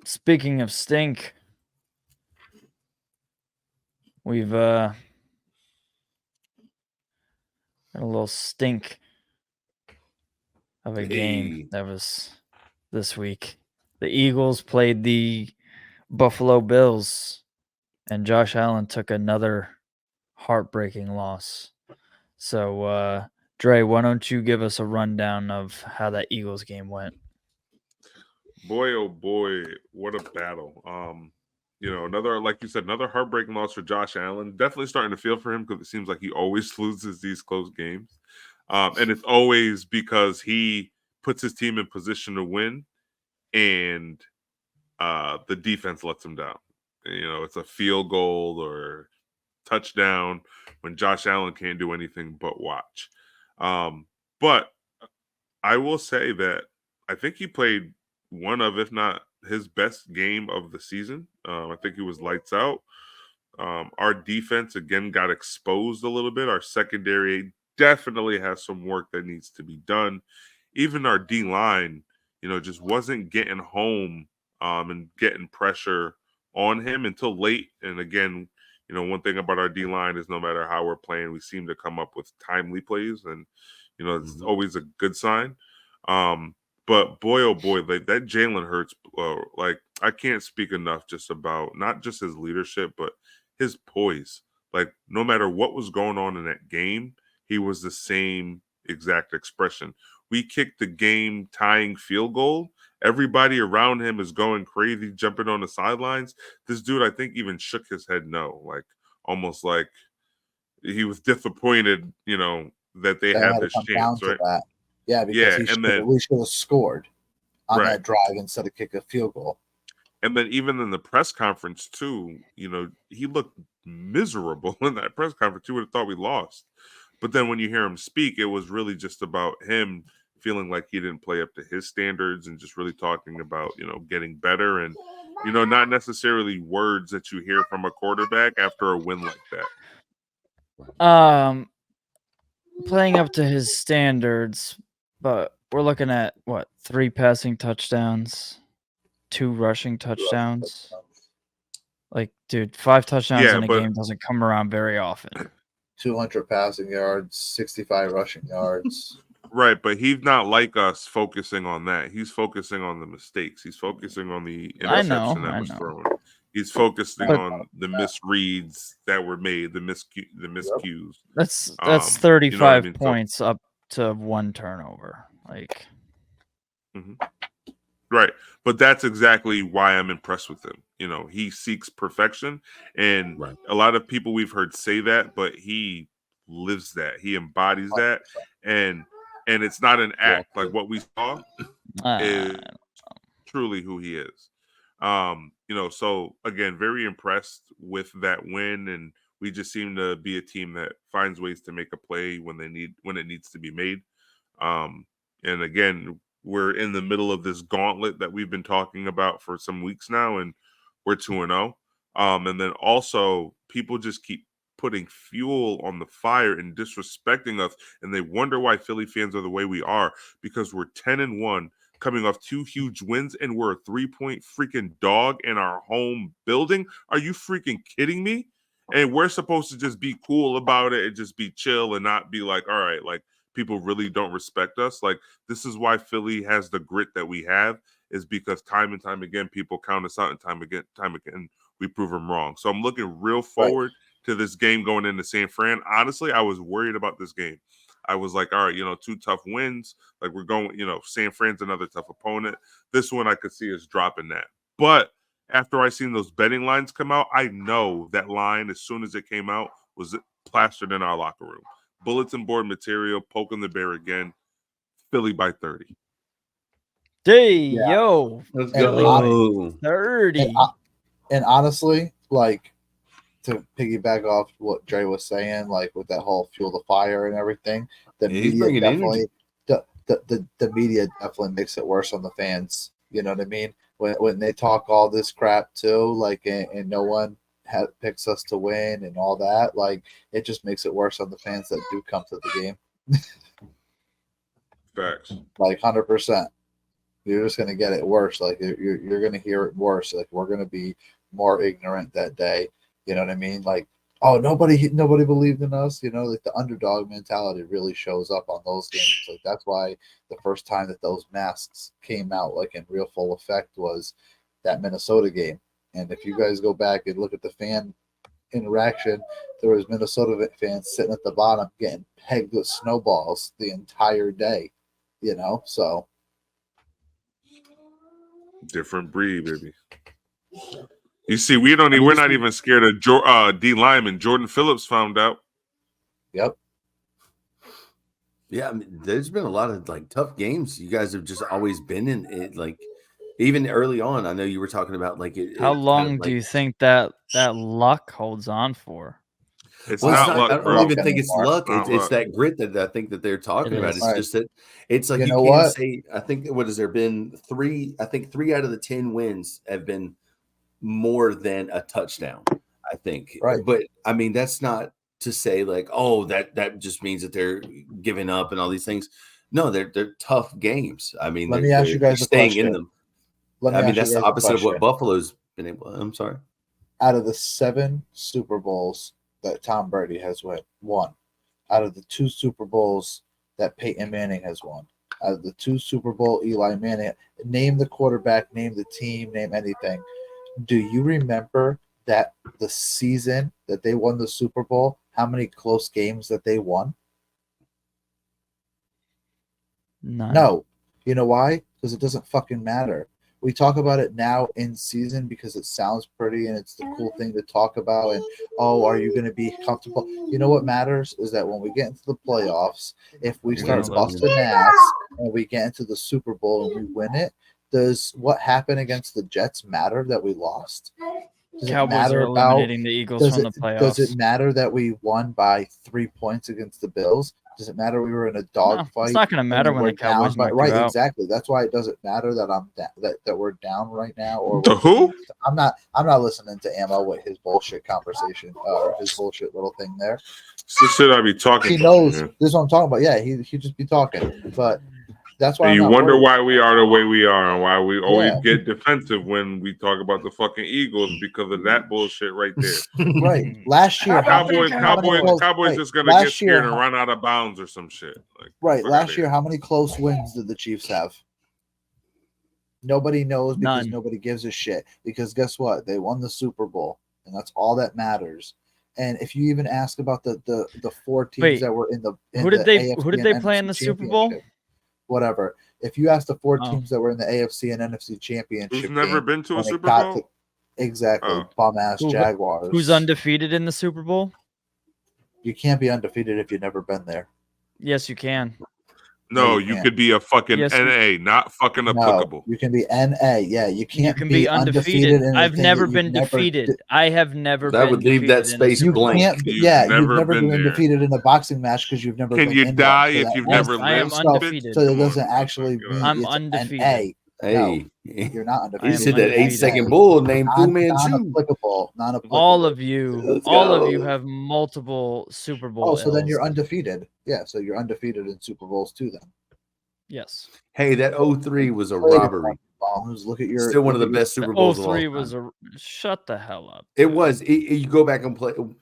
speaking of stink, we've got a little stink of a game that was this week. The Eagles played the Buffalo Bills, and Josh Allen took another heartbreaking loss. So, Dre, why don't you give us a rundown of how that Eagles game went? Boy, oh boy, what a battle. Another, like you said, another heartbreaking loss for Josh Allen. Definitely starting to feel for him because it seems like he always loses these close games. And it's always because he puts his team in position to win and the defense lets him down. It's a field goal or touchdown when Josh Allen can't do anything but watch. But I will say that I think he played one of, if not his best game of the season. I think he was lights out. Our defense again got exposed a little bit. Our secondary definitely has some work that needs to be done. Even our D line, just wasn't getting home and getting pressure on him until late. And again, one thing about our D line is no matter how we're playing, we seem to come up with timely plays, and it's always a good sign. But boy, oh boy, like that Jalen Hurts, I can't speak enough just about not just his leadership, but his poise. Like no matter what was going on in that game, he was the same exact expression. We kicked the game tying field goal. Everybody around him is going crazy, jumping on the sidelines. This dude, I think, even shook his head no, like almost like he was disappointed, that they had this chance, right? That. Yeah, because we should have scored on that drive instead of kick a field goal. And then even in the press conference too, he looked miserable in that press conference. You would have thought we lost. But then when you hear him speak, it was really just about him feeling like he didn't play up to his standards and just really talking about, getting better and, not necessarily words that you hear from a quarterback after a win like that. Playing up to his standards, but we're looking at 3 passing touchdowns, 2 rushing touchdowns. Like, dude, 5 touchdowns in a game doesn't come around very often. 200 passing yards, 65 rushing yards. Right, but he's not like us focusing on that. He's focusing on the mistakes. He's focusing on the interception that was thrown. He's focusing on the misreads that were made, the miscues. That's 35 points up to 1 turnover. Like, right, but that's exactly why I'm impressed with him. He seeks perfection, and a lot of people we've heard say that, but he lives that. He embodies that, and it's not an act. Like what we saw is truly who he is. So again, very impressed with that win, and we just seem to be a team that finds ways to make a play when it needs to be made. And again, we're in the middle of this gauntlet that we've been talking about for some weeks now, and we're 2-0. And then also people just keep putting fuel on the fire and disrespecting us, and they wonder why Philly fans are the way we are, because we're 10-1 coming off 2 huge wins, and we're a 3-point freaking dog in our home building. Are you freaking kidding me? And we're supposed to just be cool about it and just be chill and not be like, all right, like people really don't respect us. Like, this is why Philly has the grit that we have, is because time and time again people count us out, and time again we prove them wrong. So I'm looking real forward to this game going into San Fran. Honestly, I was worried about this game. I was like, all right, 2 tough wins. Like, we're going, San Fran's another tough opponent. This one I could see us dropping that. But after I seen those betting lines come out, I know that line, as soon as it came out, was plastered in our locker room. Bulletin board material, poking the bear again. Philly by 30. Yo. Let's go. 30. And honestly, like, to piggyback off what Dre was saying, like with that whole fuel the fire and everything, the media definitely the media definitely makes it worse on the fans. You know what I mean? When they talk all this crap too, like, and no one picks us to win and all that, like, it just makes it worse on the fans that do come to the game. Facts. Like 100%. You're just gonna get it worse. Like you're gonna hear it worse. Like, we're gonna be more ignorant that day. You know what I mean? Like, oh, nobody believed in us. Like the underdog mentality really shows up on those games. Like, that's why the first time that those masks came out, like in real full effect, was that Minnesota game. And if you guys go back and look at the fan interaction, there was Minnesota fans sitting at the bottom getting pegged with snowballs the entire day. So different breed, baby. You see, we're not even scared of D Lyman. Jordan Phillips found out. Yep. Yeah, I mean, there's been a lot of like tough games. You guys have just always been in it. Like, even early on, I know you were talking about like it. How long do you think that luck holds on for? It's Well, not luck, I don't bro. even think it's Anymore. luck. Not It's luck. that grit that I think that they're talking It about. is. It's Right. just that it's like You you know can't what? say. I think what has there been three? I think 3 out of the 10 wins have been more than a touchdown. I think, Right. but I mean that's not to say like, oh, that just means that they're giving up and all these things. No, they're tough games. I mean, Let me ask you they're guys a staying in question. them. Let me I mean, ask you that's the guys a opposite of what question. Buffalo's been able. I'm sorry. Out of the 7 Super Bowls that Tom Brady has won, out of the 2 Super Bowls that Peyton Manning has won, out of the 2 Super Bowl Eli Manning, name the quarterback, name the team, name anything. Do you remember that the season that they won the Super Bowl, how many close games that they won? None. No. You know why? Because it doesn't fucking matter. We talk about it now in season because it sounds pretty and it's the cool thing to talk about. And oh, are you going to be comfortable? You know what matters is that when we get into the playoffs, if we We're start gonna lose. busting ass and we get into the Super Bowl and we win it, does what happened against the Jets matter that we lost? Does it Cowboys matter are about? eliminating the Eagles Does from it the playoffs. does it matter that we won by 3 points against the Bills? Does it matter we were in a No, dogfight? it's not going to matter when the Cowboys knock you Right, out. exactly. That's why it doesn't matter that I'm that we're down right now. Or The who? I'm not listening to Ammo with his bullshit conversation or his bullshit little thing there. It's the shit I be talking He about, knows man. this is what I'm talking about. Yeah, he just be talking, but that's why And I'm you not wonder worried. why we are the way we are and why we always Yeah. get defensive when we talk about the fucking Eagles because of that bullshit right there. Right. Last year, how many Cowboys just gonna get scared and run out of bounds or some shit. Like, Right. fuck outta Last year, here. how many close wins did the Chiefs have? Nobody knows because None. nobody gives a shit. Because guess what? They won the Super Bowl, and that's all that matters. And if you even ask about the 4 teams Wait, that were in the who did the they AFC play and in the NFC Super Bowl? championship, whatever. If you ask the 4 Oh. teams that were in the AFC and NFC championship, Who's never game, been to a when it Super got Bowl? exactly Oh. bum ass Who- Jaguars. Who's undefeated in the Super Bowl? You can't be undefeated if you've never been there. Yes, you can. No, you you can't. could be a fucking Yes, NA, not fucking No, applicable. you can be NA. Yeah, you can't You can be undefeated. in I've anything never that you've been never defeated. d- I have never That been would leave that defeated in a space Super You Bowl. blank. can't. You've Yeah, never you've never been been there. defeated in a boxing match because you've never Can been you in die one. So if that you've ends- never I am lived? so, undefeated. so it Come doesn't on, actually get mean out. I'm it's undefeated. NA. Hey, You're not I he undefeated. said that undefeated. 8-second bull named Fu Manchu. Non-applicable. Non-applicable. All of you, Let's all of go. you have multiple Super Bowl. Oh, so then Ls. you're undefeated. Yeah, so you're undefeated in Super Bowls too. Then. Yes. Hey, that 03 was a robbery. Bombs. Look at your. Still one of the look at your- best Super Bowls of all 03 time. was a shut the hell up. It dude. was. You go back and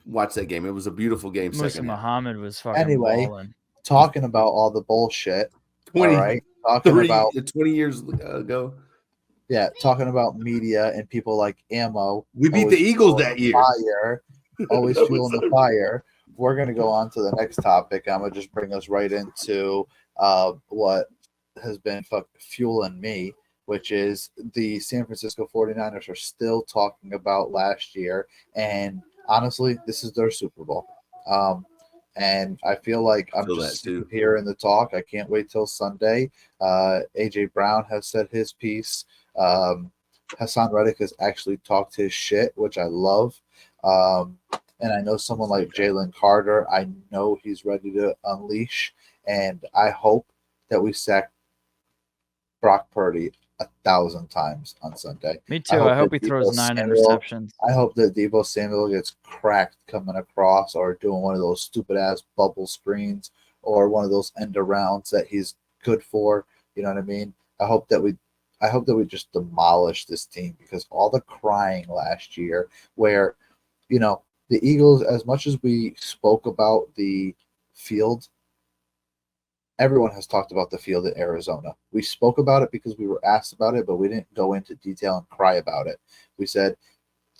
watch that game. It was a beautiful game. Musa Second half. Muhammad was fucking Anyway, balling. talking about all the bullshit. 20, All right. Talking 30, about 20 years ago. yeah, talking about media and people like Ammo. We beat the always Eagles fueling that the year. Fire, always That was fueling the so- fire. We're gonna go on to the next topic. I'm gonna just bring us right into what has been fueling me, which is the San Francisco 49ers are still talking about last year, and honestly, this is their Super Bowl. And I feel like I'm Feel just that too. here in the talk. I can't wait till Sunday. AJ Brown has said his piece. Hassan Reddick has actually talked his shit, which I love. And I know someone like Jalen Carter, I know he's ready to unleash. And I hope that we sack Brock Purdy 1,000 times on Sunday. Me too. I hope he that throws Deebo 9 Samuel- interceptions. I hope that Deebo Samuel gets cracked coming across or doing one of those stupid ass bubble screens or one of those end arounds that he's good for. You know what I mean? I hope that we just demolish this team because all the crying last year where, you know, the Eagles, as much as we spoke about the field, everyone has talked about the field at Arizona. We spoke about it because we were asked about it, but we didn't go into detail and cry about it. We said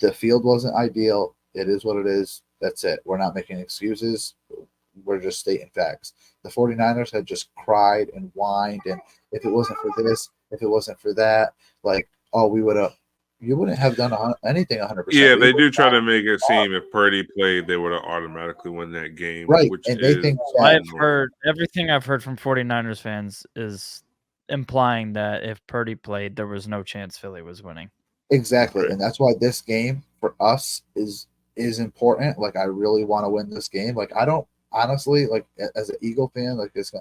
the field wasn't ideal. It is what it is. That's it. We're not making excuses. We're just stating facts. The 49ers had just cried and whined, and if it wasn't for this, if it wasn't for that, like, oh, you wouldn't have done anything 100%. Yeah, they do try to make it seem if Purdy played, they would have automatically won that game. Right, Which and they is think that- I've heard everything I've heard from 49ers fans is implying that if Purdy played, there was no chance Philly was winning. Exactly, Right. and that's why this game for us is is important. Like, I really want to win this game. Like, I don't honestly, like, as an Eagle fan, like this,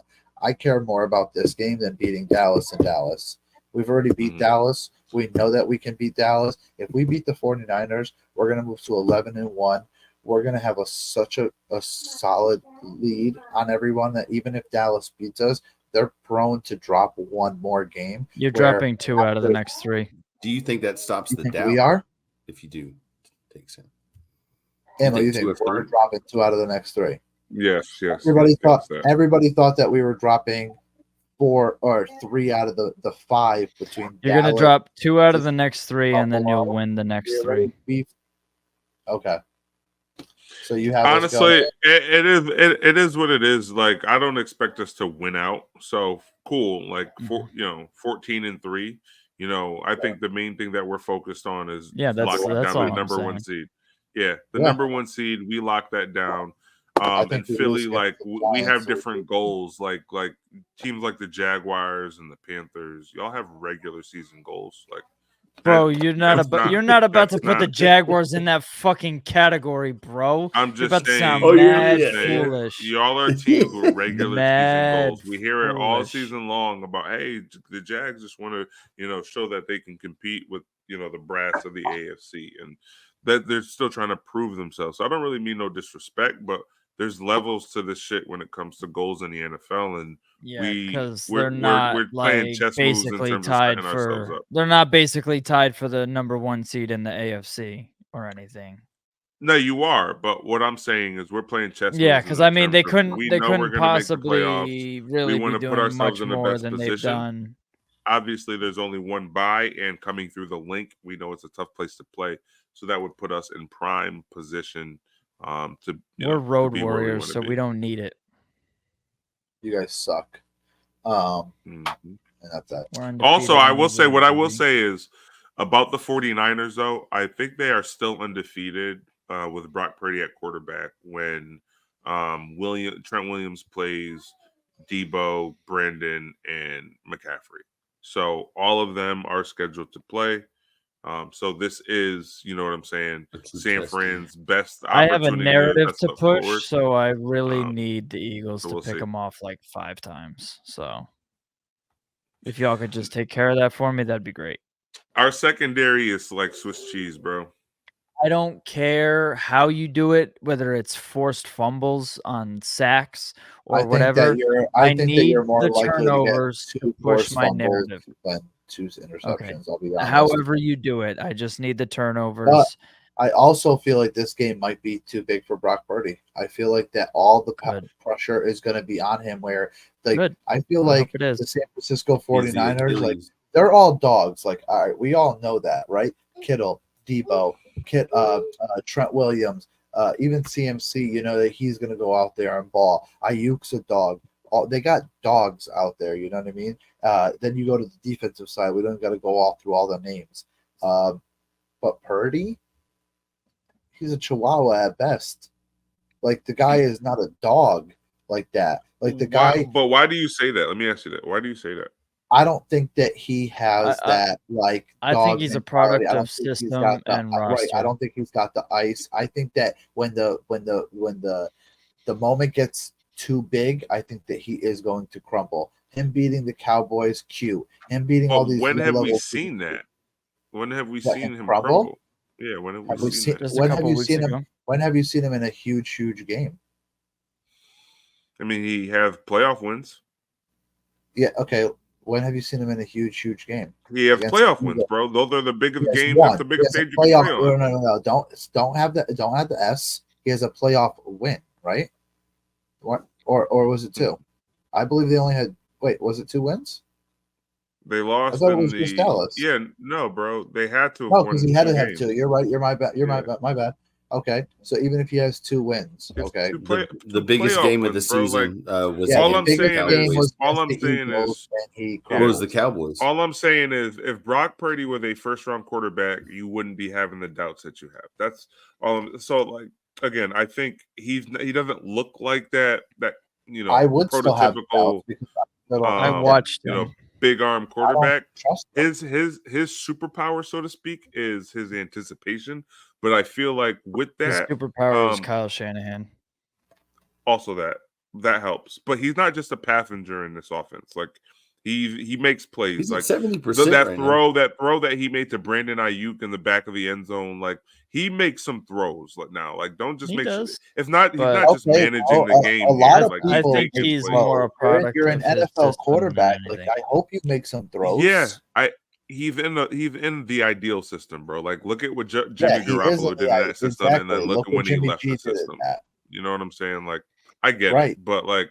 I care more about this game than beating Dallas in Dallas. We've already beat Dallas. We know that we can beat Dallas. If we beat the 49ers, we're going to move to 11-1. We're going to have such a solid lead on everyone that even if Dallas beats us, they're prone to drop one more game. You're dropping 2 out of the next 3. Do you think that stops the doubt? We are? If you do take some. And what do you think? We're dropping 2 out of the next 3. Yes. Everybody thought that we were dropping 4 or 3 out of the 5 between. You're going to drop 2 out of the next 3, and then you'll win the next 3. Okay. So you have honestly, it is what it is. Like, I don't expect us to win out. So cool. Like 14-3. I think the main thing that we're focused on is locking down the number 1 seed. Yeah, the number 1 seed. We lock that down. And Philly, like, we have different goals. Like teams like the Jaguars and the Panthers, y'all have regular season goals. Like, bro, you're not about to put the Jaguars in that fucking category, bro. I'm just about saying. To sound mad foolish. Y'all are teams with regular season goals. We hear it all season long about, hey, the Jags just want to, show that they can compete with, the brass of the AFC, and that they're still trying to prove themselves. So I don't really mean no disrespect, but there's levels to this shit when it comes to goals in the NFL, and we're playing chess moves in terms of setting ourselves up. They're not basically tied for the number 1 seed in the AFC or anything. No, you are, but what I'm saying is we're playing chess. Yeah, because I mean they couldn't possibly really be doing much more than they've done. Obviously, there's only 1 bye, and coming through the link, we know it's a tough place to play, so that would put us in prime position. We're road warriors, so we don't need it. You guys suck. And that's that. Also, I will say what I will say is about the 49ers, though. I think they are still undefeated with Brock Purdy at quarterback when Trent Williams plays Debo, Brandon, and McCaffrey. So all of them are scheduled to play. So this is, you know what I'm saying, San Fran's best opportunity. I have a narrative to push, so I really need the Eagles to pick them off like 5 times. So if y'all could just take care of that for me, that'd be great. Our secondary is like Swiss cheese, bro. I don't care how you do it, whether it's forced fumbles on sacks or whatever. I need the turnovers to push my narrative. 2 interceptions. I'll be honest. However you do it, I just need the turnovers. I also feel like this game might be too big for Brock Purdy. I feel like that all the pressure is going to be on him. Where I feel like the San Francisco 49ers, like they're all dogs. Like, all right, we all know that, right? Kittle, Debo, Trent Williams, even CMC. That he's going to go out there and ball. Ayuk's a dog. They got dogs out there, you know what I mean? Then you go to the defensive side. We don't got to go all through all the names. But Purdy, he's a chihuahua at best. Like, the guy is not a dog like that. Like, the guy. But why do you say that? Let me ask you that. Why do you say that? I don't think that he has that, like, I think he's a product of system and roster. Right. I don't think he's got the ice. I think that when the moment gets too big, I think that he is going to crumble. Him beating the Cowboys, cute. Him beating all these. When have we seen that? When have we seen him crumble? Yeah, when have we seen that? When have you seen him? When have you seen him in a huge game? I mean, he have playoff wins. Yeah. Okay. When have you seen him in a huge game? He have playoff wins, bro. Those are the biggest games. That's the biggest stage you can play on. No. Don't have the S. He has a playoff win, right? What or was it 2? I believe they only had. Wait, was it 2 wins? They lost. I thought it was just Dallas. Yeah, no, bro. They had to. No, because he had to have 2. You're right. You're my bad. My bad. Okay, so even if he has 2 wins, okay. The biggest game of the season was. All I'm saying is. It was the Cowboys. All I'm saying is, if Brock Purdy was a first-round quarterback, you wouldn't be having the doubts that you have. That's all. So, like, again, I think he doesn't look like that. I would still have doubts because I watched him. Big arm quarterback. His superpower, so to speak, is his anticipation. But I feel like with His that, superpower is Kyle Shanahan. also that helps. But he's not just a passenger in this offense. Like he makes plays. He's Like at 70% that right now. throw that he made to Brandon Ayuk in the back of the end zone. Like he makes some throws now. Like don't just He make sure. does. If not, he's But not just Okay, managing bro, the game a lot here. of Like I people, think makes he's plays. more a product you're an of his NFL system quarterback. than Like, anything. I hope you make some throws. Yeah, he's in the ideal system, bro. Like look at what Jimmy Yeah, he is Garoppolo did in that system, and exactly. then look Look at what when he Jimmy left G the did in system. that. You know what I'm saying? Like I get Right. it, but like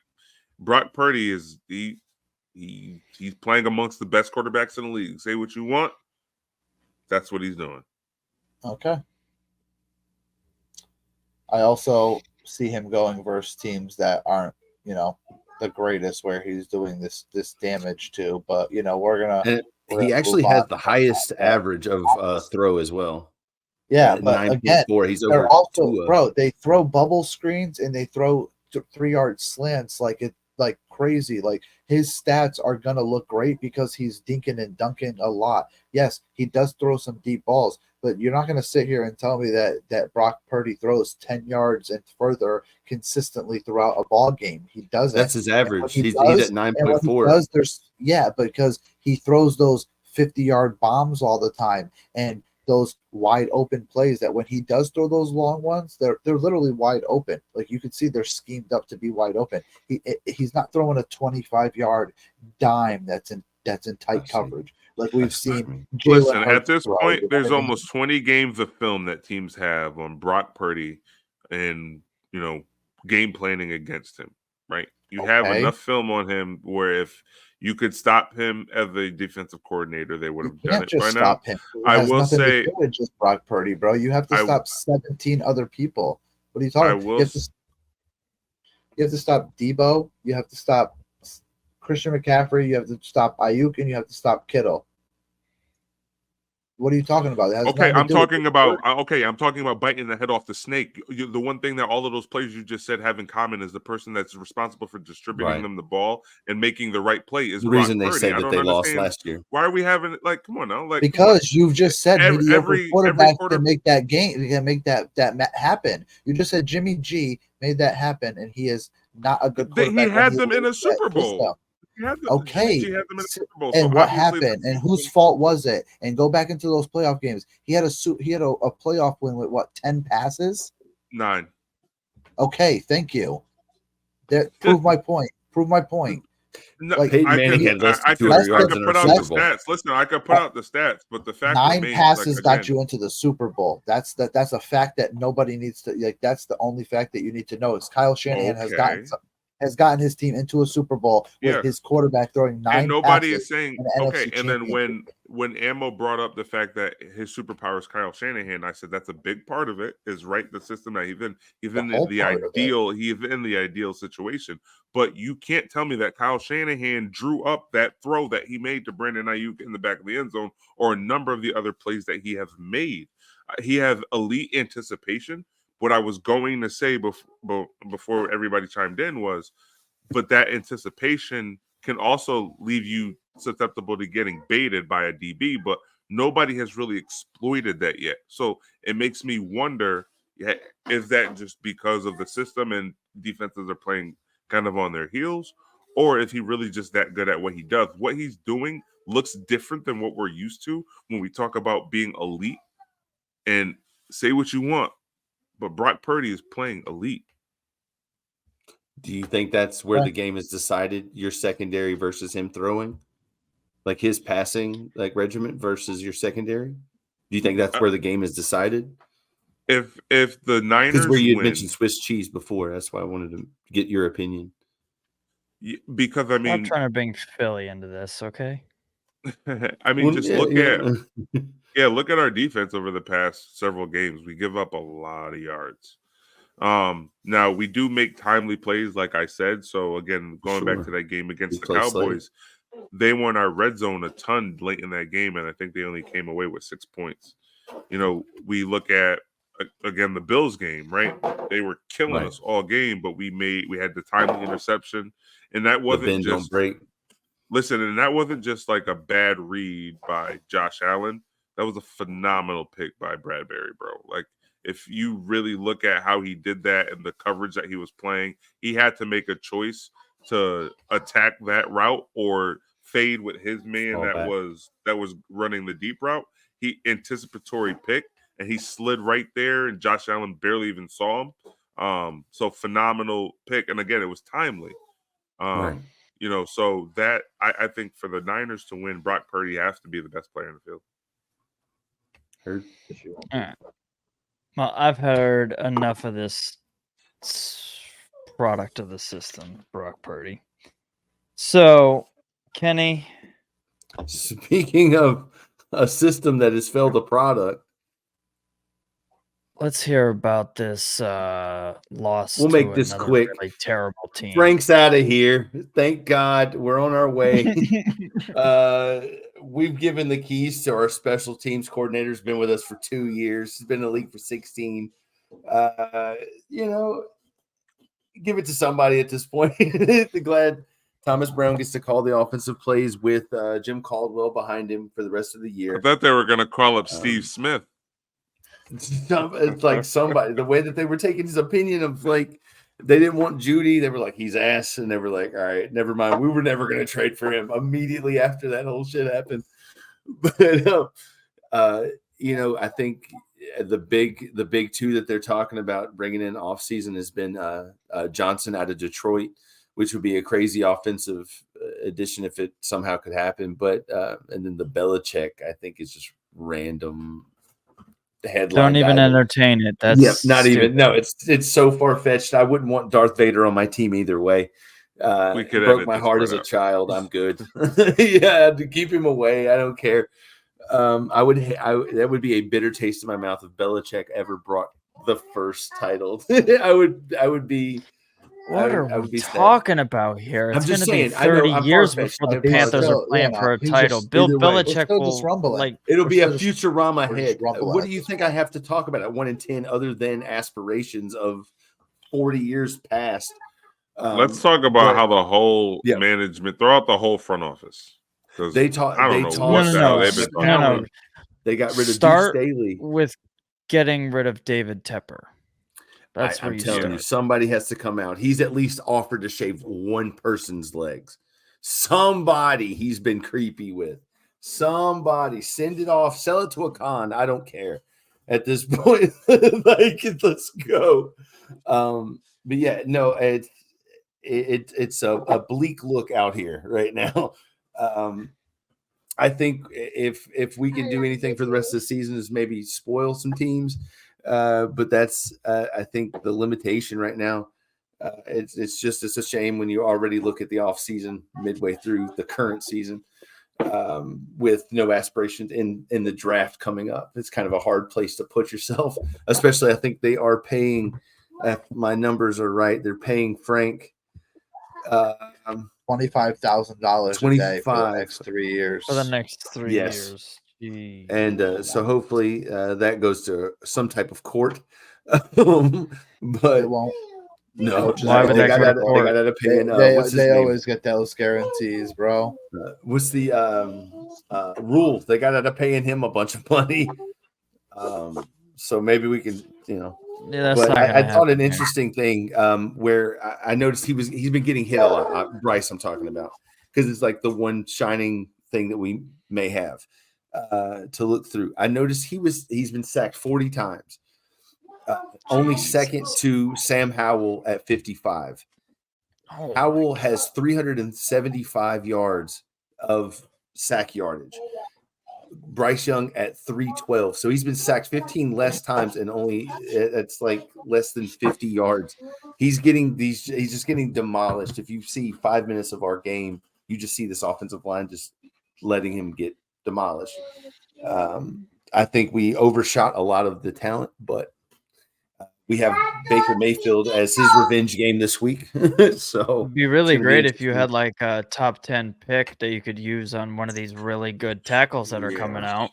Brock Purdy is he's playing amongst the best quarterbacks in the league. Say what you want, that's what he's doing. Okay. I also see him going versus teams that aren't, the greatest where he's doing this damage to. But we're gonna. And we're he gonna actually move has on the from highest that. average of throw as well. Yeah, At but again, 9.4. He's they're over also, Tua. bro. They throw bubble screens and they throw 3-yard slants like crazy. Like his stats are gonna look great because he's dinking and dunking a lot. Yes, he does throw some deep balls, but you're not gonna sit here and tell me that Brock Purdy throws 10 yards and further consistently throughout a ball game. He doesn't. That's his average. He He's does, at and when he 9.4. does, because he throws those 50-yard bombs all the time and those wide open plays that when he does throw those long ones, they're literally wide open. Like you can see they're schemed up to be wide open. He's not throwing a 25-yard dime that's in tight coverage like we've seen. Listen, Jalen at Hurts this throw, point, you know there's what I mean? almost 20 games of film that teams have on Brock Purdy and game planning against him. Right? You have Okay. enough film on him where if you could stop him as a defensive coordinator, they would You have done can't it just by stop now. him. It I has will nothing say, to do with just Brock Purdy, bro. You have to stop 17 other people. What are you talking? You have to stop Debo. You have to stop Christian McCaffrey. You have to stop Ayuk, and you have to stop Kittle. What are you talking about? I'm talking about biting the head off the snake. The one thing that all of those players you just said have in common is the person that's responsible for distributing them the ball and making the right play is the Brock reason they Purdy. said I that don't they lost understand last year. why are we having come on now? Like because you've just said mediocre quarterbacks quarter- can make that game, can make that happen. You just said Jimmy G made that happen, and he is not a good quarterback. He had them in a Super Bowl. Okay, Jimmy G had them in a Super Bowl. and so what obviously happened, and whose fault was it? And go back into those playoff games. He had a playoff win with what, 10 passes? 9. Okay, thank you. Prove my point. Prove my point. No, Like, Peyton Manning had less than I 200 could yards in put our out the Super Bowl. stats. Listen, I could put out the stats, but the fact 9 remains, passes got again, you into the Super Bowl. That's a fact that nobody needs to like. That's the only fact that you need to know is Kyle Shanahan has gotten his team into a Super Bowl with his quarterback throwing 9 and nobody passes is saying in okay. NFC And then Championship. when Ammo brought up the fact that his superpower is Kyle Shanahan, I said that's a big part of it. Is right the system that he's in. He's in the ideal. He's in the ideal situation. But you can't tell me that Kyle Shanahan drew up that throw that he made to Brandon Ayuk in the back of the end zone, or a number of the other plays that he has made. He has elite anticipation. What I was going to say before everybody chimed in was, but that anticipation can also leave you susceptible to getting baited by a DB, but nobody has really exploited that yet. So it makes me wonder, is that just because of the system and defenses are playing kind of on their heels, or is he really just that good at what he does? What he's doing looks different than what we're used to when we talk about being elite. And say what you want, but Brock Purdy is playing elite. Do you think that's where the game is decided? Your secondary versus him throwing, like his passing regiment versus your secondary. Do you think that's where the game is decided? If the Niners, because where you had mentioned Swiss cheese before, that's why I wanted to get your opinion. Because I mean, I'm trying to bring Philly into this, okay? I mean, look at our defense over the past several games. We give up a lot of yards. Now we do make timely plays, like I said. So again, going back to that game against the Cowboys, they won our red zone a ton late in that game, and I think they only came away with 6 points. We look at again the Bills game, right? They were killing us all game, but we had the timely interception, and that wasn't just listen, and that wasn't just like a bad read by Josh Allen. That was a phenomenal pick by Bradbury, bro. Like if you really look at how he did that and the coverage that he was playing, he had to make a choice to attack that route or fade with his man Fall that back. was running the deep route. He anticipatory pick and he slid right there, and Josh Allen barely even saw him. So phenomenal pick, and again, it was timely. Right. You know, so that I think for the Niners to win, Brock Purdy has to be the best player in the field. Heard. All right. Well, I've heard enough of this product of the system, Brock Purdy. So, Kenny, Speaking of a system that has failed a product, let's hear about this loss. We'll to make this another quick. Really terrible team. Frank's out of here. Thank God. We're on our way. We've given the keys to our special teams coordinator. Has been with us for 2 years. He's been in the league for 16. You know, give it to somebody at this point. Glad Thomas Brown gets to call the offensive plays with Jim Caldwell behind him for the rest of the I year. thought they were going to call up Steve Smith. It's like somebody, the way that they were taking his opinion of like, they didn't want Judy. They were like, he's ass. And they were like, all right, never mind. We were never going to trade for him immediately after that whole shit happened. But, you know, I think the big two that they're talking about bringing in off season has been Johnson out of Detroit, which would be a crazy offensive addition if it somehow could happen. But, and then the Belichick, I think, is just random headline. Don't even entertain it. That's not stupid. even. No, it's so far fetched. I wouldn't want Darth Vader on my team either way. We could broke edit my this heart part as a out. child. I'm good. Yeah, to keep him away. I don't care. That would be a bitter taste in my mouth if Belichick ever brought the first title. I would be. What I are would we be sad. talking about here? I'm It's just going to be saying, I know 30 I'm years far-fetched. before the But Panthers still, are playing yeah, for a he's title. just- Bill either way. We're Belichick still will just rumbling. like. It'll We're be a still just- Futurama we're just head. rumbling What at do you this think I have to talk about at 1 in 10 other than aspirations of 40 years past? Let's talk about but- how the whole Yeah. management, throw out the whole front office. 'Cause They talk. I don't They know talk. what the hell No, they've been no, talking no. about. They got rid of Deuce Start Staley. with getting rid of David Tepper. That's where I'm you telling start. you, somebody has to come out. He's at least offered to shave one person's legs. Somebody he's been creepy with. Somebody send it off, sell it to a con. I don't care at this point. Like, let's go. But yeah, no, it's a bleak look out here right now. I think if we can do anything for the rest of the season is maybe spoil some teams. But that's I think the limitation right now. It's a shame when you already look at the off season midway through the current season with no aspirations in the draft coming up. It's kind of a hard place to put yourself, especially I think they are paying. If my numbers are right, they're paying Frank $25,000 a day for the next 3 years. For the next 3 Yes. years. Jeez. and so hopefully that goes to some type of court. But it won't. no, Why would they that got go to out court? of paying. They What's his name? always get those guarantees, bro. What's the rule? They got out of paying him a bunch of money. So maybe we can, Yeah, that's but not I gonna thought an happen. interesting thing where I noticed he's been getting hit a lot. Bryce, I'm talking about, because it's like the one shining thing that we may have to look through. I noticed he's been sacked 40 times, only second to Sam Howell at 55. Oh, Howell has 375 yards of sack yardage. Bryce Young at 312. So he's been sacked 15 less times and only it's like less than 50 yards. He's just getting demolished. If you see 5 minutes of our game, you just see this offensive line just letting him get demolished. I think we overshot a lot of the talent, but we have Baker Mayfield as his revenge game this week. So it'd be really it's gonna be great if you interesting. had like a top 10 pick that you could use on one of these really good tackles that are coming out.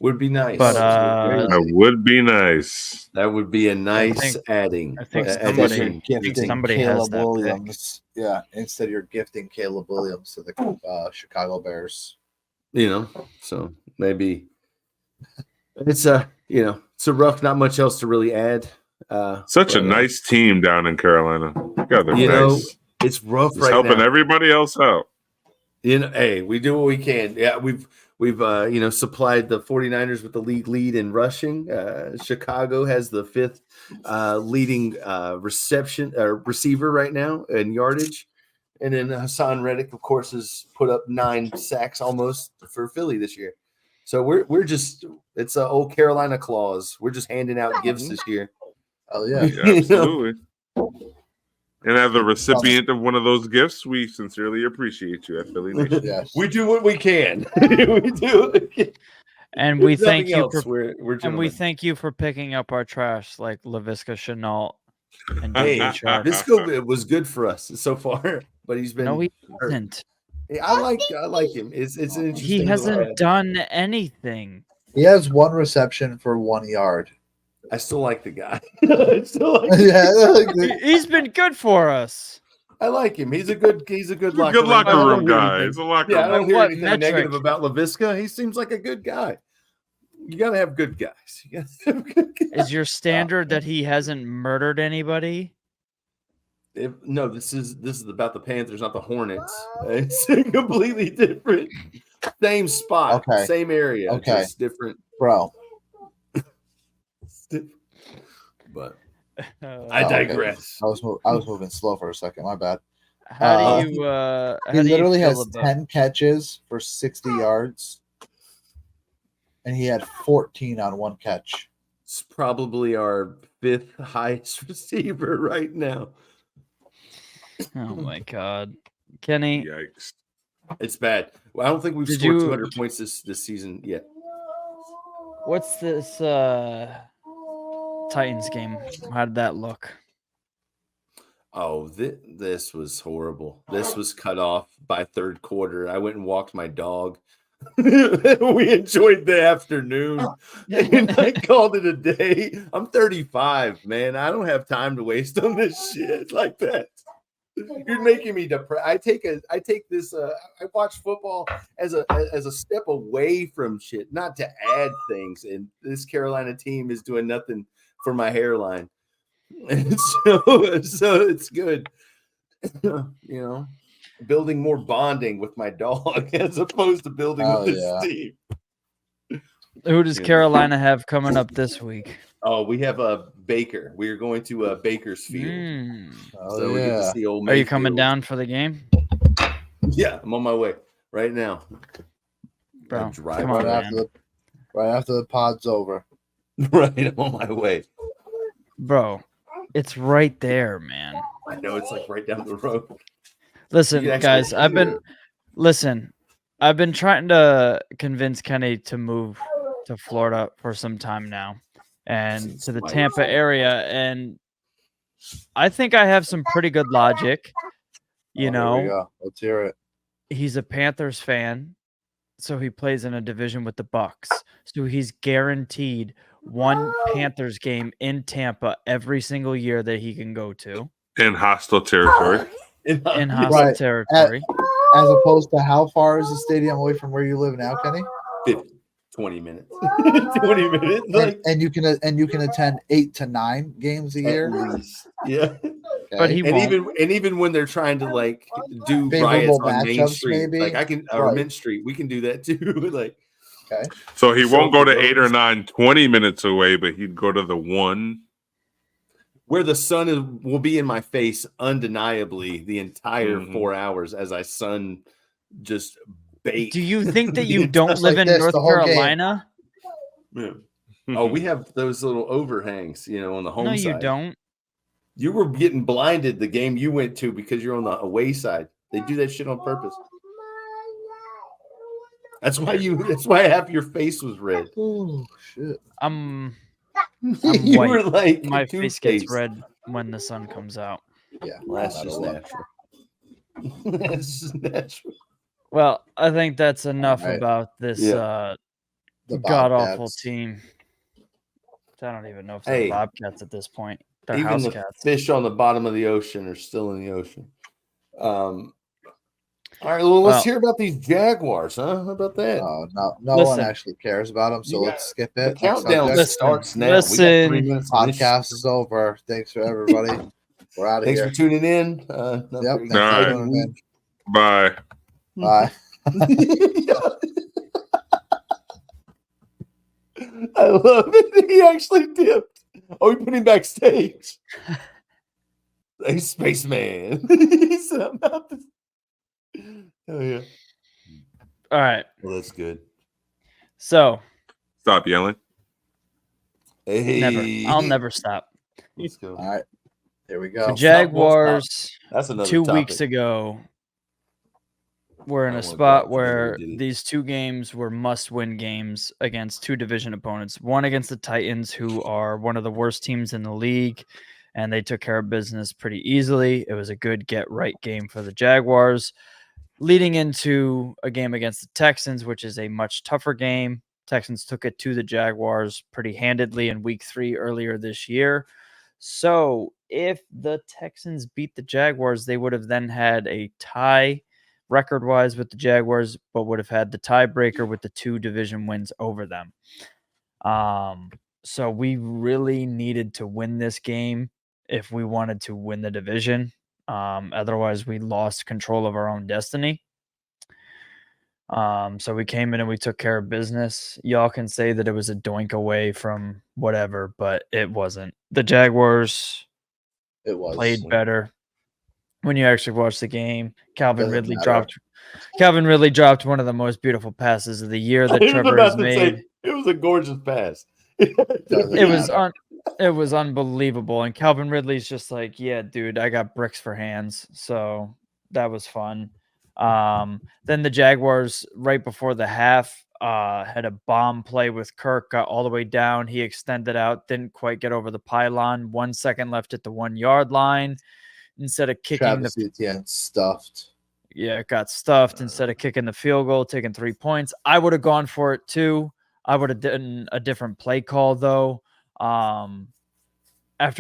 Would be nice. But, That would be nice. that would be a nice think- adding. I think addition. somebody- Gifting somebody has Caleb that pick. Williams. Yeah, instead you're gifting Caleb Williams to the Chicago Bears. So maybe it's So rough. Not much else to really add. Such a but, nice team down in Carolina. God, they're You know, nice. it's rough Just right helping now. everybody else out. Hey, we do what we can. Yeah, we've supplied the 49ers with the league lead in rushing. Chicago has the 5th leading receiver right now in yardage. And then Hassan Reddick, of course, has put up 9 sacks almost for Philly this year. So we're just, it's an old Carolina clause. We're just handing out gifts this year. Oh yeah. Yeah, absolutely. And as a recipient of one of those gifts, we sincerely appreciate you at Philly Nation. Yes. We do what we can. We do. And we There's thank nothing you else. for We're and we gentlemen. thank you for picking up our trash like LaVisca Chenault and Hey, DJ Shark. Visco was good for us so far, but he's been. No, he hurt. hasn't. I like him. It's an interesting. He little hasn't ad. done anything. He has 1 reception for 1 yard. I still like the guy. I still like. Yeah. He's been good for us. I like him. He's a good He's a locker good locker I don't room hear guy. anything- He's a locker Yeah, I room. don't hear What anything metric? negative about LaVisca. He seems like a good guy. You gotta have good guys. You gotta have good guys. Is your standard that he hasn't murdered anybody? No, this is about the Panthers, not the Hornets. It's completely different. Same spot, Okay. same area, Okay. just different. Bro. But I Uh, okay. digress. I was moving slow for a second. My bad. how do you He literally feel has about- 10 catches for 60 yards, and he had 14 on 1 catch. It's probably our 5th highest receiver right now. Oh my god. Kenny, Yikes. It's bad. Well, I don't think we've Did scored you- 200 points this season yet. what's this Titans game? How did that look? Oh, this was horrible. This was cut off by 3rd quarter. I went and walked my dog. We enjoyed the afternoon and I called it a day. I'm 35, man. I don't have time to waste on this shit like that. You're making me depressed. I take this. I watch football as a step away from shit, not to add things. And this Carolina team is doing nothing for my hairline, and so it's good. Building more bonding with my dog as opposed to building Oh, with this yeah. team. Who does Yeah. Carolina have coming up this week? Oh, we have a Baker. We are going to Bakersfield. Mm. Oh, So we get to yeah. see old Are you coming Mayfield. down for the game? Yeah, I'm on my way right now. Bro, I drive come Right on, right man. after the pod's over. Right, I'm on my way. Bro, it's right there, man. I know it's like right down the road. Listen, You can guys, actually- I've been trying to convince Kenny to move to Florida for some time now and to the Smart. Tampa area, and I think I have some pretty good logic. You Oh, here we know, go. Let's hear it. he's a Panthers fan, so he plays in a division with the Bucks. So he's guaranteed one Panthers game in Tampa every single year that he can go to In hostile territory. in Right. hostile territory. As opposed to how far is the stadium away from where you live now, Kenny? 20 minutes. 20 minutes. Like, And you can attend 8 to 9 games a year. at least. Yeah. But he And won't. even when they're trying to like do Favorable riots on Main matchups, Street, maybe? like I can or Right. Mint Street, we can do that too. Like Okay. So he So won't go to those- 8 or 9, 20 minutes away, but he'd go to the 1. where the sun will be in my face undeniably the entire Mhm. 4 hours as I sun just bait. Do you think that the you don't entire- live like in this North the whole game. Carolina? Yeah. Oh, we have those little overhangs, on the home No, side. you don't. You were getting blinded the game you went to because you're on the away side. They do that shit on purpose. That's why half your face was red. Oh shit. I'm You white. were like my face Two-Face. gets red when the sun comes out. Yeah. Well, that's no just matter what. natural. That's just natural. Well, I think that's enough Right. about this Yeah. The god awful Bobcats. team. I don't even know if they're Hey. Bobcats at this point. They're Even house the cats. fish on the bottom of the ocean are still in the ocean. All right, well, let's Well, hear about these Jaguars, huh? How about that? No one Listen. actually cares about them, so You let's got- skip The it. Next countdown subject. Listen, starts now. We got 3 listen. minutes. of this Podcast shit. is over. Thanks for everybody. We're out of Thanks here. for tuning in. Yep, Another thanks for Alright. tuning in. Bye. Bye. I love it. He actually dipped. Oh, we put him backstage. Hey, spaceman. He said, I'm not this. Oh, yeah. All right. Well, that's good. So Stop yelling. Hey. I'll never stop. Let's go. All right. Here we The go. Stop, Jaguars That's another 2 topic. weeks ago were in I a want spot that. where Did it. these 2 games were must-win games against 2 division opponents. One against the Titans, who are one of the worst teams in the league, and they took care of business pretty easily. It was a good get-right game for the Jaguars. Leading into a game against the Texans, which is a much tougher game. Texans took it to the Jaguars pretty handedly in week 3 earlier this year. So if the Texans beat the Jaguars, they would have then had a tie record-wise with the Jaguars, but would have had the tiebreaker with the 2 division wins over them. So we really needed to win this game if we wanted to win the division. Otherwise, we lost control of our own destiny. So we came in and we took care of business. Y'all can say that it was a doink away from whatever, but it wasn't. The Jaguars It was played better. When you actually watch the game, Calvin Doesn't Ridley matter. dropped one of the most beautiful passes of the year that I was Trevor about has to made. say, it was a gorgeous pass. Doesn't It was unbelievable. And Calvin Ridley's just like, yeah, dude, I got bricks for hands. So that was fun. Then the Jaguars, right before the half, had a bomb play with Kirk, got all the way down. He extended out, didn't quite get over the pylon. 1 second left at the 1 yard line. Instead of kicking Travis Etienne stuffed. it got stuffed. Instead of kicking the field goal, taking 3 points. I would have gone for it too. I would have done a different play call though. After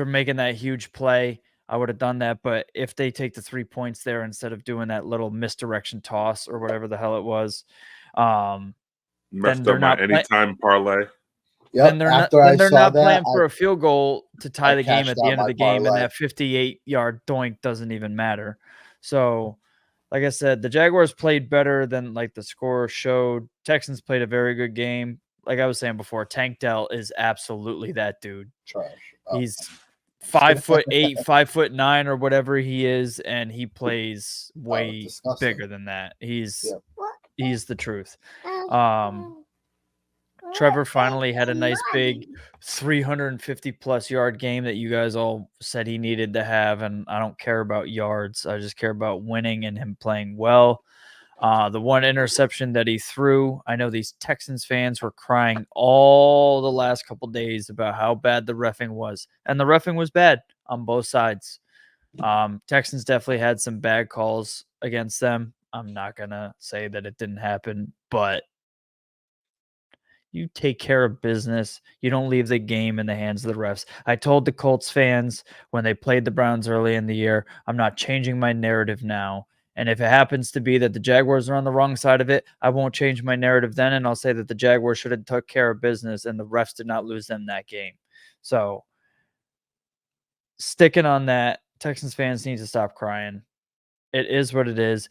making that huge play, I would have done that. But if they take the 3 points there instead of doing that little misdirection toss or whatever the hell it was, Messed they're up my not play- anytime parlay. Yep. then they're After not, then they're not that, playing for a field goal to tie I the game cashed at the out end of my the game, and parlay. that 58-yard doink doesn't even matter. So, like I said, the Jaguars played better than like the score showed. Texans played a very good game. Like I was saying before, Tank Dell is absolutely that dude. trash. Oh, He's 5'8", 5'9", or whatever he is, and he plays way disgusting. bigger than that. He's Yep. the truth. Trevor finally had a nice big 350 plus yard game that you guys all said he needed to have. And I don't care about yards. I just care about winning and him playing well. The one interception that he threw, I know these Texans fans were crying all the last couple days about how bad the reffing was. And the reffing was bad on both sides. Texans definitely had some bad calls against them. I'm not going to say that it didn't happen, but you take care of business. You don't leave the game in the hands of the refs. I told the Colts fans when they played the Browns early in the year, I'm not changing my narrative now. And if it happens to be that the Jaguars are on the wrong side of it, I won't change my narrative then. And I'll say that the Jaguars should have took care of business and the refs did not lose them that game. So sticking on that, Texans fans need to stop crying. It is what it is.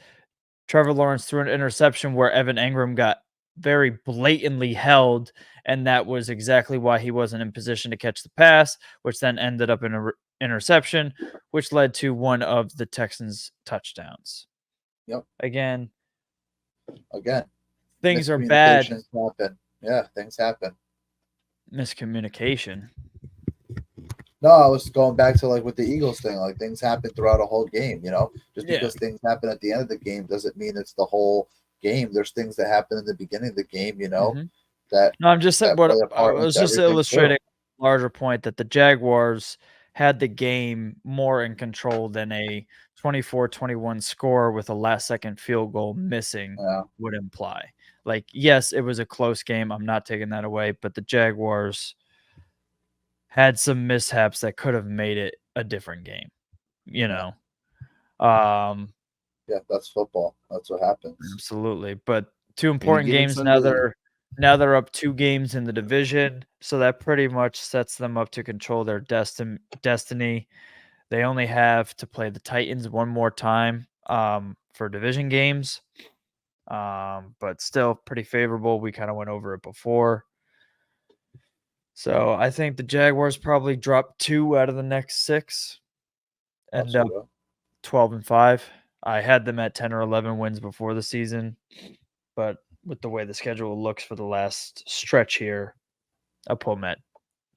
Trevor Lawrence threw an interception where Evan Engram got very blatantly held, and that was exactly why he wasn't in position to catch the pass, which then ended up in an interception, which led to one of the Texans' touchdowns. Yep. Again, things are bad. Miscommunications happen. Yeah, things happen. Miscommunication. No, I was going back to like with the Eagles thing. Like things happen throughout a whole game. Just Yeah. because things happen at the end of the game doesn't mean it's the whole game. There's things that happen in the beginning of the game. Mhm. That No, I'm just saying that what play a I part was into just everything, illustrating a larger point that the Jaguars had the game more in control than a 24-21 score with a last second field goal missing Yeah. would imply. Like, yes, it was a close game. I'm not taking that away, but the Jaguars had some mishaps that could have made it a different game, But Yeah, that's football. That's what happens. Absolutely. But two important again, games it's now. under- They're up 2 games in the division, so that pretty much sets them up to control their destiny. They only have to play the Titans one more time for division games, but still pretty favorable. We kind of went over it before. So I think the Jaguars probably drop 2 out of the next 6, end up Also, 12-5. I had them at 10 or 11 wins before the season, but with the way the schedule looks for the last stretch here, I'll put them at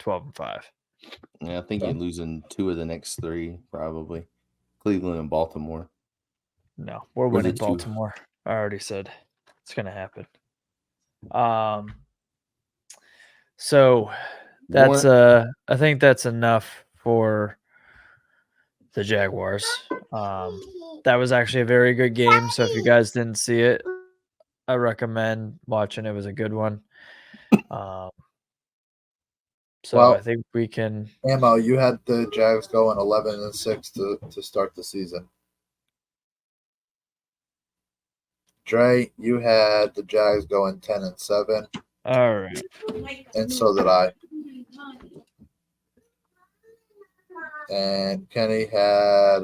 12-5. Yeah, I think Okay. you're losing 2 of the next 3, probably. Cleveland and Baltimore. No, we're Or is winning it 2? Baltimore. I already said it's gonna happen. So that's I think that's enough for the Jaguars. That was actually a very good game. So if you guys didn't see it, I recommend watching. It was a good one. So Well- I think we can. Ammo, you had the Jags going 11-6 to start the season. Dre, you had the Jags going 10-7, All right. and so did I. And Kenny had.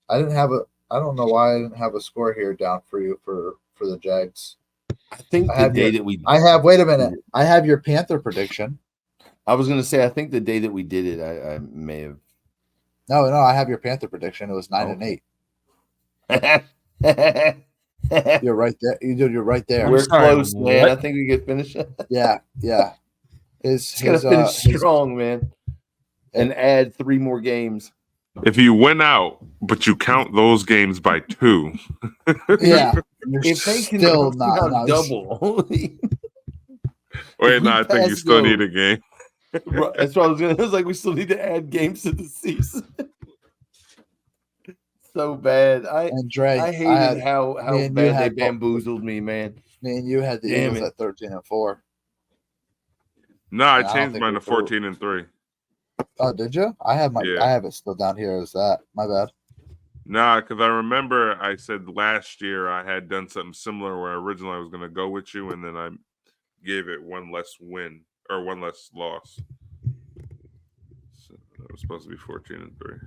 I don't know why I didn't have a score here down for you for the Jags. I think I the have day your- that we Wait a minute. I have your Panther prediction. I was gonna say I think the day that we did it, I may have No, I have your Panther prediction. It was 9-8. You're right there. You're right there. We're sorry, close, man. what? I think we could finish it. Yeah. It's gonna finish strong, man. And add 3 more games. If you win out, but you count those games by 2, yeah. You're If they can still not not double, wait, we no, I think you pass still go. need a game. That's what I was gonna. It was like we still need to add games to the season. So bad. And Dre, I hated how me and you bad they had- bamboozled me, man. Me and you had the Damn Eagles it. at 13-4. No, I I don't changed think mine we to threw- 14-3. Oh, did you? I have Yeah. I have it still down here as that. My bad. Nah, because I remember I said last year I had done something similar where originally I was going to go with you, and then I gave it 1 less win or 1 less loss. So that was supposed to be 14-3.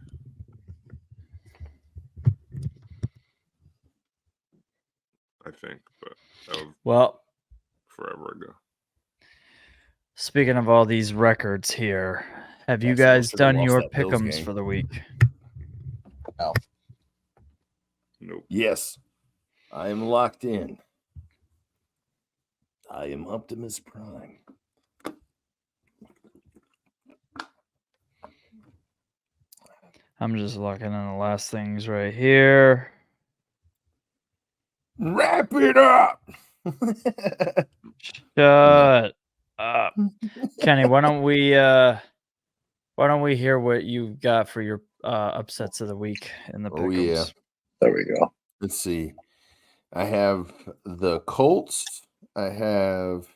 I think, but that was Well, forever ago. speaking of all these records here, have you Yeah, so guys should've done lost your that Bills pick'ems game. for the week? Nope. Yes, I am locked in. I am Optimus Prime. I'm just looking at the last things right here. Wrap it up. Shut up. Kenny, why don't we hear what you got for your upsets of the week in the Oh, pick'ems? yeah. There we go. Let's see. I have the Colts. I have.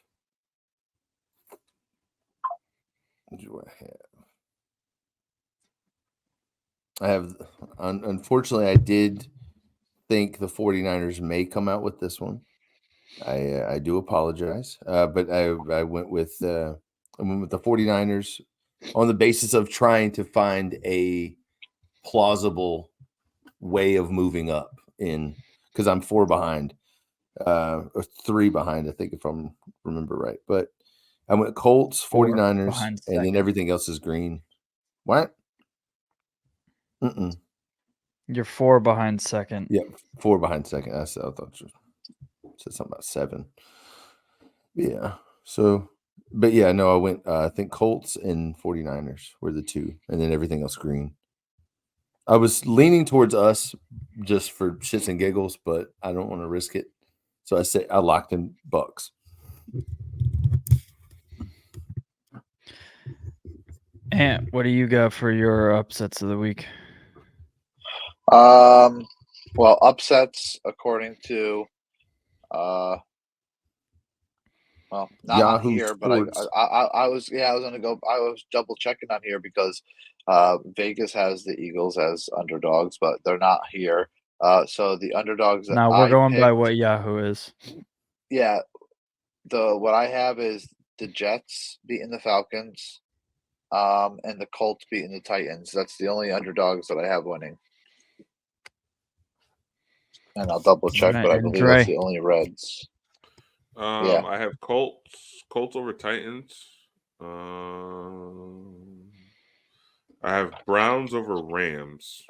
What do I have? I have. Unfortunately, I did think the 49ers may come out with this one. I do apologize, but I went with the 49ers on the basis of trying to find a plausible way of moving up in because I'm 4 behind, or 3 behind, I think, if I remember right. But I went Colts, 4 49ers, behind and then second. everything else is green. What? You're 4 behind second. Yeah, 4 behind second. I thought you said something about 7. Yeah. So, but yeah, no, I went. I think Colts and 49ers were the 2, and then everything else green. I was leaning towards us just for shits and giggles, but I don't want to risk it. So I locked in Bucks. And what do you got for your upsets of the week? Well, upsets according to well, not Yahoo on here, but Sports. I was gonna go. I was double checking on here because Vegas has the Eagles as underdogs, but they're not here. So the underdogs that Now we're I going by picked- what Yahoo is. Yeah, what I have is the Jets beating the Falcons, and the Colts beating the Titans. That's the only underdogs that I have winning. And I'll double check, Right, but I and believe that's Dre. the only Reds. Yeah. I have Colts over Titans. I have Browns over Rams.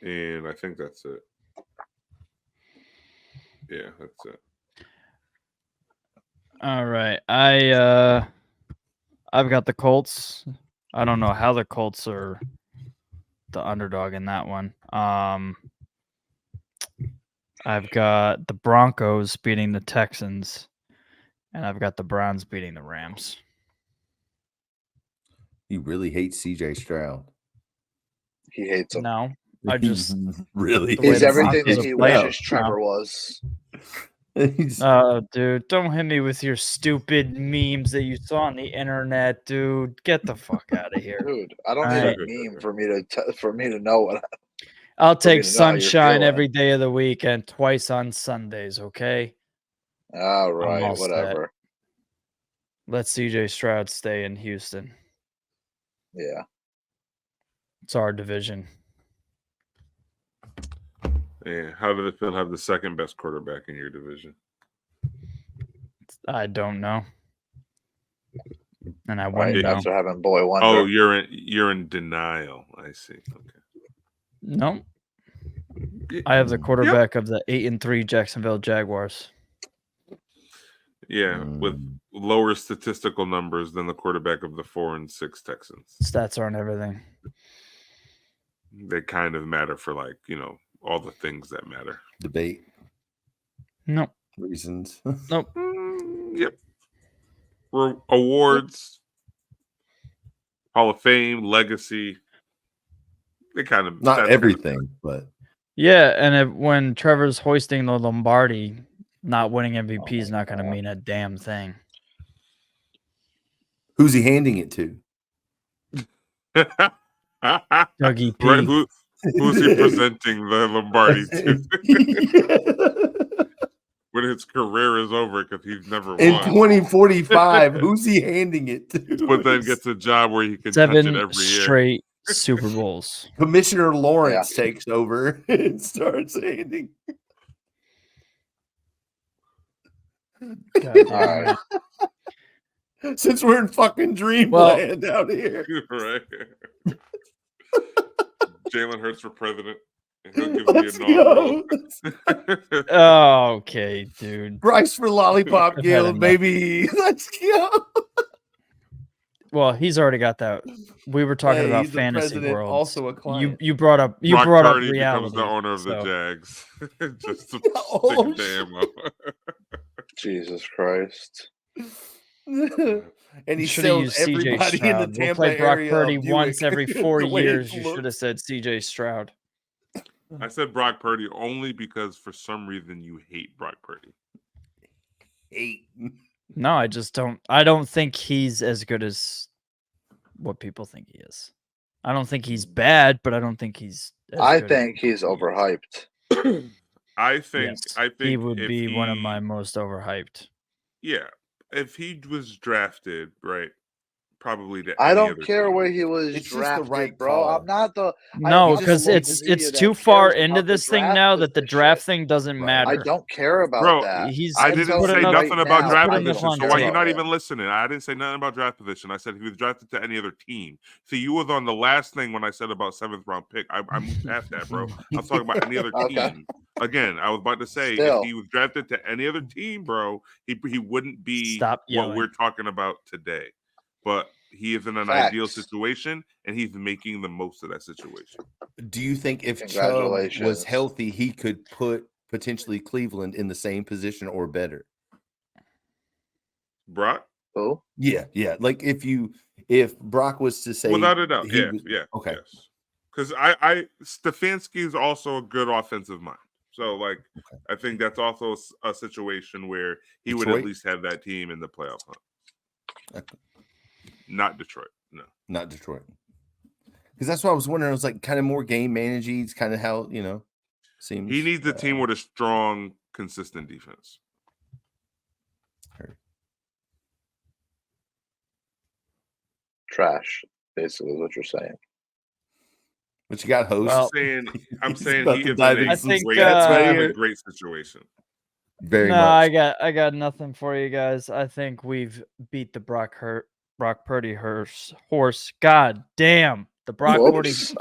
And I think that's it. Yeah, that's it. All right. I've got the Colts. I don't know how the Colts are the underdog in that one. I've got the Broncos beating the Texans, and I've got the Browns beating the Rams. You really hate CJ Stroud. He hates him. No, I just really the way He's the everything Broncos that are he playing wishes now. Trevor was. Oh, dude, don't hit me with your stupid memes that you saw on the internet, dude. Get the fuck out of here. Dude, I don't All need right. a meme for me to know what. I'll for me take to know how you're sunshine feeling. every day of the week and twice on Sundays, okay? All all right, set. whatever. Let CJ Stroud stay in Houston. Yeah. It's our division. Yeah. How did it feel to have the second best quarterback in your division? I don't know. And I Right. wouldn't know. After having Boy Wonder. Oh, you're in denial. I see. Okay. No. I have the quarterback of the 8-3 Jacksonville Jaguars. Yeah, with lower statistical numbers than the quarterback of the 4-6 Texans. Stats aren't everything. They kind of matter for all the things that matter. Debate Nope. reasons. Nope. Yep. Awards, Hall of Fame, legacy. They kind of Not everything, but yeah, and when Trevor's hoisting the Lombardi, not winning MVP is not going to mean a damn thing. who's he handing it to? Dougie P. Right, who's he presenting the Lombardi to? When his career is over because he's never In won. 2045, who's he handing it to? But then gets a job where he can touch it 7 every year. straight Super Bowls. Commissioner Lawrence takes over and starts handing. God, All right. Since we're in fucking dreamland out here. Right. Jalen Hurts for president. And he'll give Let's the inaugural. Oh, okay, dude. Bryce for Lollipop I've had Guild, enough. baby. Let's go. Well, he's already got that. We were talking Hey, about he's the fantasy president, world. also a client. You brought up Brock Purdy reality. becomes the owner of the so- Jags. Just to Oh, stick a ammo. Jesus Christ. And he should have sells used CJ everybody in the Stroud. Tampa We'll play Brock area Purdy of once Buick. every The 4 way it years. You should have looks. said CJ Stroud. I said Brock Purdy only because for some reason you hate Brock Purdy. Eight. No, I just don't. I don't think he's as good as what people think he is. I don't think he's bad, but I don't think he's. as I good as think he's overhyped. I think he would if be one of my most overhyped. Yeah, if he was drafted right, probably to I any don't other care team. where he was It's just the drafted, right bro. call. I'm not the. No, I'm because the it's media too that far cares into about the this thing draft now that the position. draft thing doesn't Right. matter. I don't care about Bro, that. He's I I'm didn't telling say you nothing right about now, draft I position, don't so why care you about not that. even listening? I didn't say nothing about draft position. I said if he was drafted to any other team. See, you was on the last thing when I said about 7th round pick. I moved past that, bro. I was talking about any other Okay. team. Again, I was about to say Still. if he was drafted to any other team, bro, he wouldn't be Stop what yelling. we're talking about today. But he is in an Facts. ideal situation, and he's making the most of that situation. Do you think if Chubb Congratulations. was healthy, he could put potentially Cleveland in the same position or better? Brock, Who? Yeah. Like if Brock was to say, without a doubt, he yeah, was- yeah, okay. yes. Because I Stefanski is also a good offensive mind. So, like, I think that's also a situation where he would Detroit? at least have that team in the playoff hunt. Okay. Not Detroit, no. Not Detroit. Because that's what I was wondering. I was like, kind of more game managing. It's kind of how seems. He needs a team with a strong, consistent defense. Trash, basically, is what you're saying. But you got host. Well, I'm He's saying about he to is dive in into a some great, stats right in here. a great situation. Very no, much. I got nothing for you guys. I think we've beat the Brock Purdy horse. God damn. The Brock Purdy. Whoops.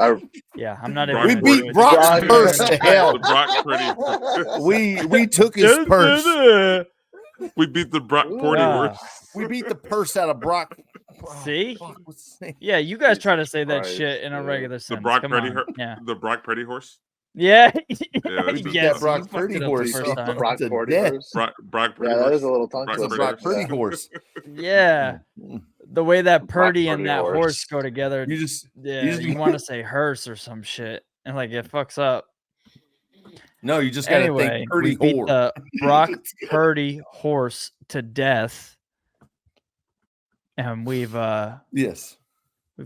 Yeah, I'm not Brock We even Purdy. beat Brock's Brock- purse to hell. The Brock Purdy. We took his purse. We beat the Brock Purdy Ah. horse. We beat the purse out of Brock. See? Brock was saying- Yeah, you guys try to say that Christ, shit in a dude. regular The sentence. Brock Come Purdy on. horse. Yeah. The Brock Purdy horse. Yeah. that's We beat yes, that Brock you fucked Purdy it up horse the first up time. Brock to Purdy death. horse? Brock Purdy Yeah, that horse. is a little tongue Brock It's a twister. Brock Purdy Purdy horse. Yeah. The way that Purdy and Purdy that horse horse. go together. You just Yeah, just- you want to say hearse or some shit. And like it fucks up. no, you just gotta Anyway, think Purdy we beat whore. the Brock Purdy horse to death. And we've Yes.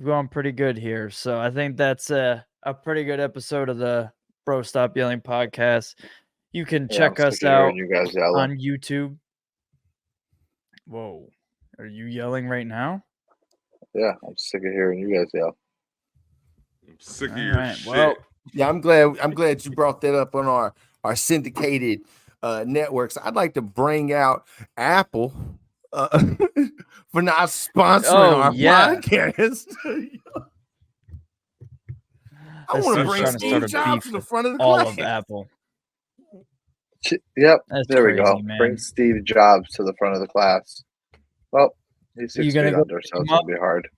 gone pretty good here. So I think that's a pretty good episode of the Bro Stop Yelling podcast. You can Yeah, check I'm us sick of hearing out You guys yelling. on YouTube. Whoa. Are you yelling right now? Yeah, I'm sick of hearing you guys yell. I'm sick of All your right, shit. well, Yeah, I'm glad you brought that up on our syndicated networks. I'd like to bring out Apple for not sponsoring Oh, our yeah. podcast. I This want to dude's bring trying to Steve start a Jobs beef to the with front of the all class. of Apple. Yep, That's there we crazy, go. man. Bring Steve Jobs to the front of the class. Well, he's You 6 gonna feet go under, so pick it's him gonna be hard.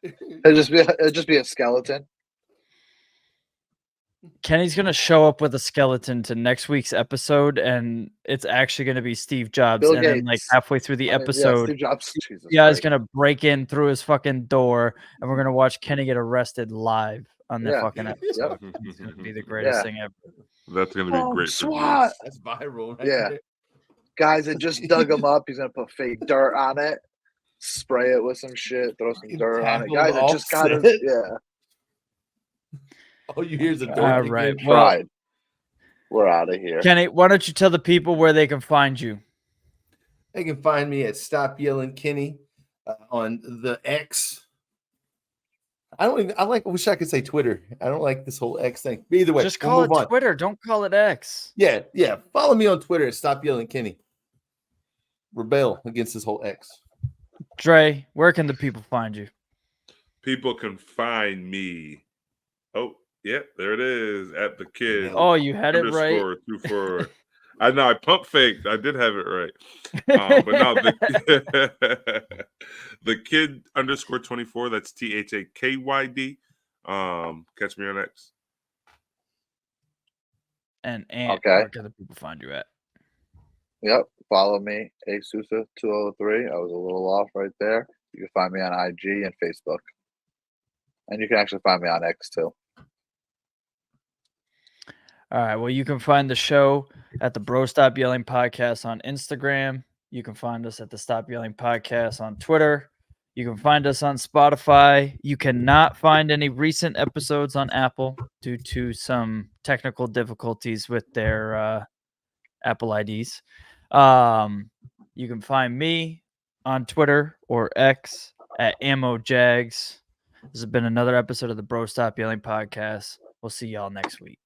It'll just be a skeleton. Kenny's gonna show up with a skeleton to next week's episode, and it's actually gonna be Steve Jobs. Bill and then, like Gates. halfway through the I mean, episode, Steve Jobs. Jesus you guys Christ. gonna break in through his fucking door, and we're gonna watch Kenny get arrested live on the Yeah. fucking episode. It's gonna be the greatest Yeah. thing ever. That's gonna be Oh, great for SWAT. That's viral. Right Yeah. there. Guys that just dug him up. He's gonna put fake dirt on it, spray it with some shit, throw some Fucking dirt on it. tackle Guys that just got him. Offset. Yeah. All you hear is a door. All kick right, in. well- Tried. We're out of here. Kenny, why don't you tell the people where they can find you? They can find me at Stop Yelling Kenny on the X. I wish I could say Twitter. I don't like this whole X thing. But either way, Just we'll call it move on. Twitter. Don't call it X. Yeah. Follow me on Twitter at Stop Yelling Kenny. Rebel against this whole X. Dre, where can the people find you? People can find me. Oh, yeah, there it is at the kid. Oh, you had it right. underscore 24. I know I pump faked. I did have it right. But no, the kid underscore 24. That's THAKYD. Catch me on X. And Okay. where can the people find you at? Yep. Follow me, ASUSA203. I was a little off right there. You can find me on IG and Facebook. And you can actually find me on X too. All right. Well, you can find the show at the Bro Stop Yelling Podcast on Instagram. You can find us at the Stop Yelling Podcast on Twitter. You can find us on Spotify. You cannot find any recent episodes on Apple due to some technical difficulties with their Apple IDs. You can find me on Twitter or X at Ammo Jags. This has been another episode of the Bro Stop Yelling Podcast. We'll see y'all next week.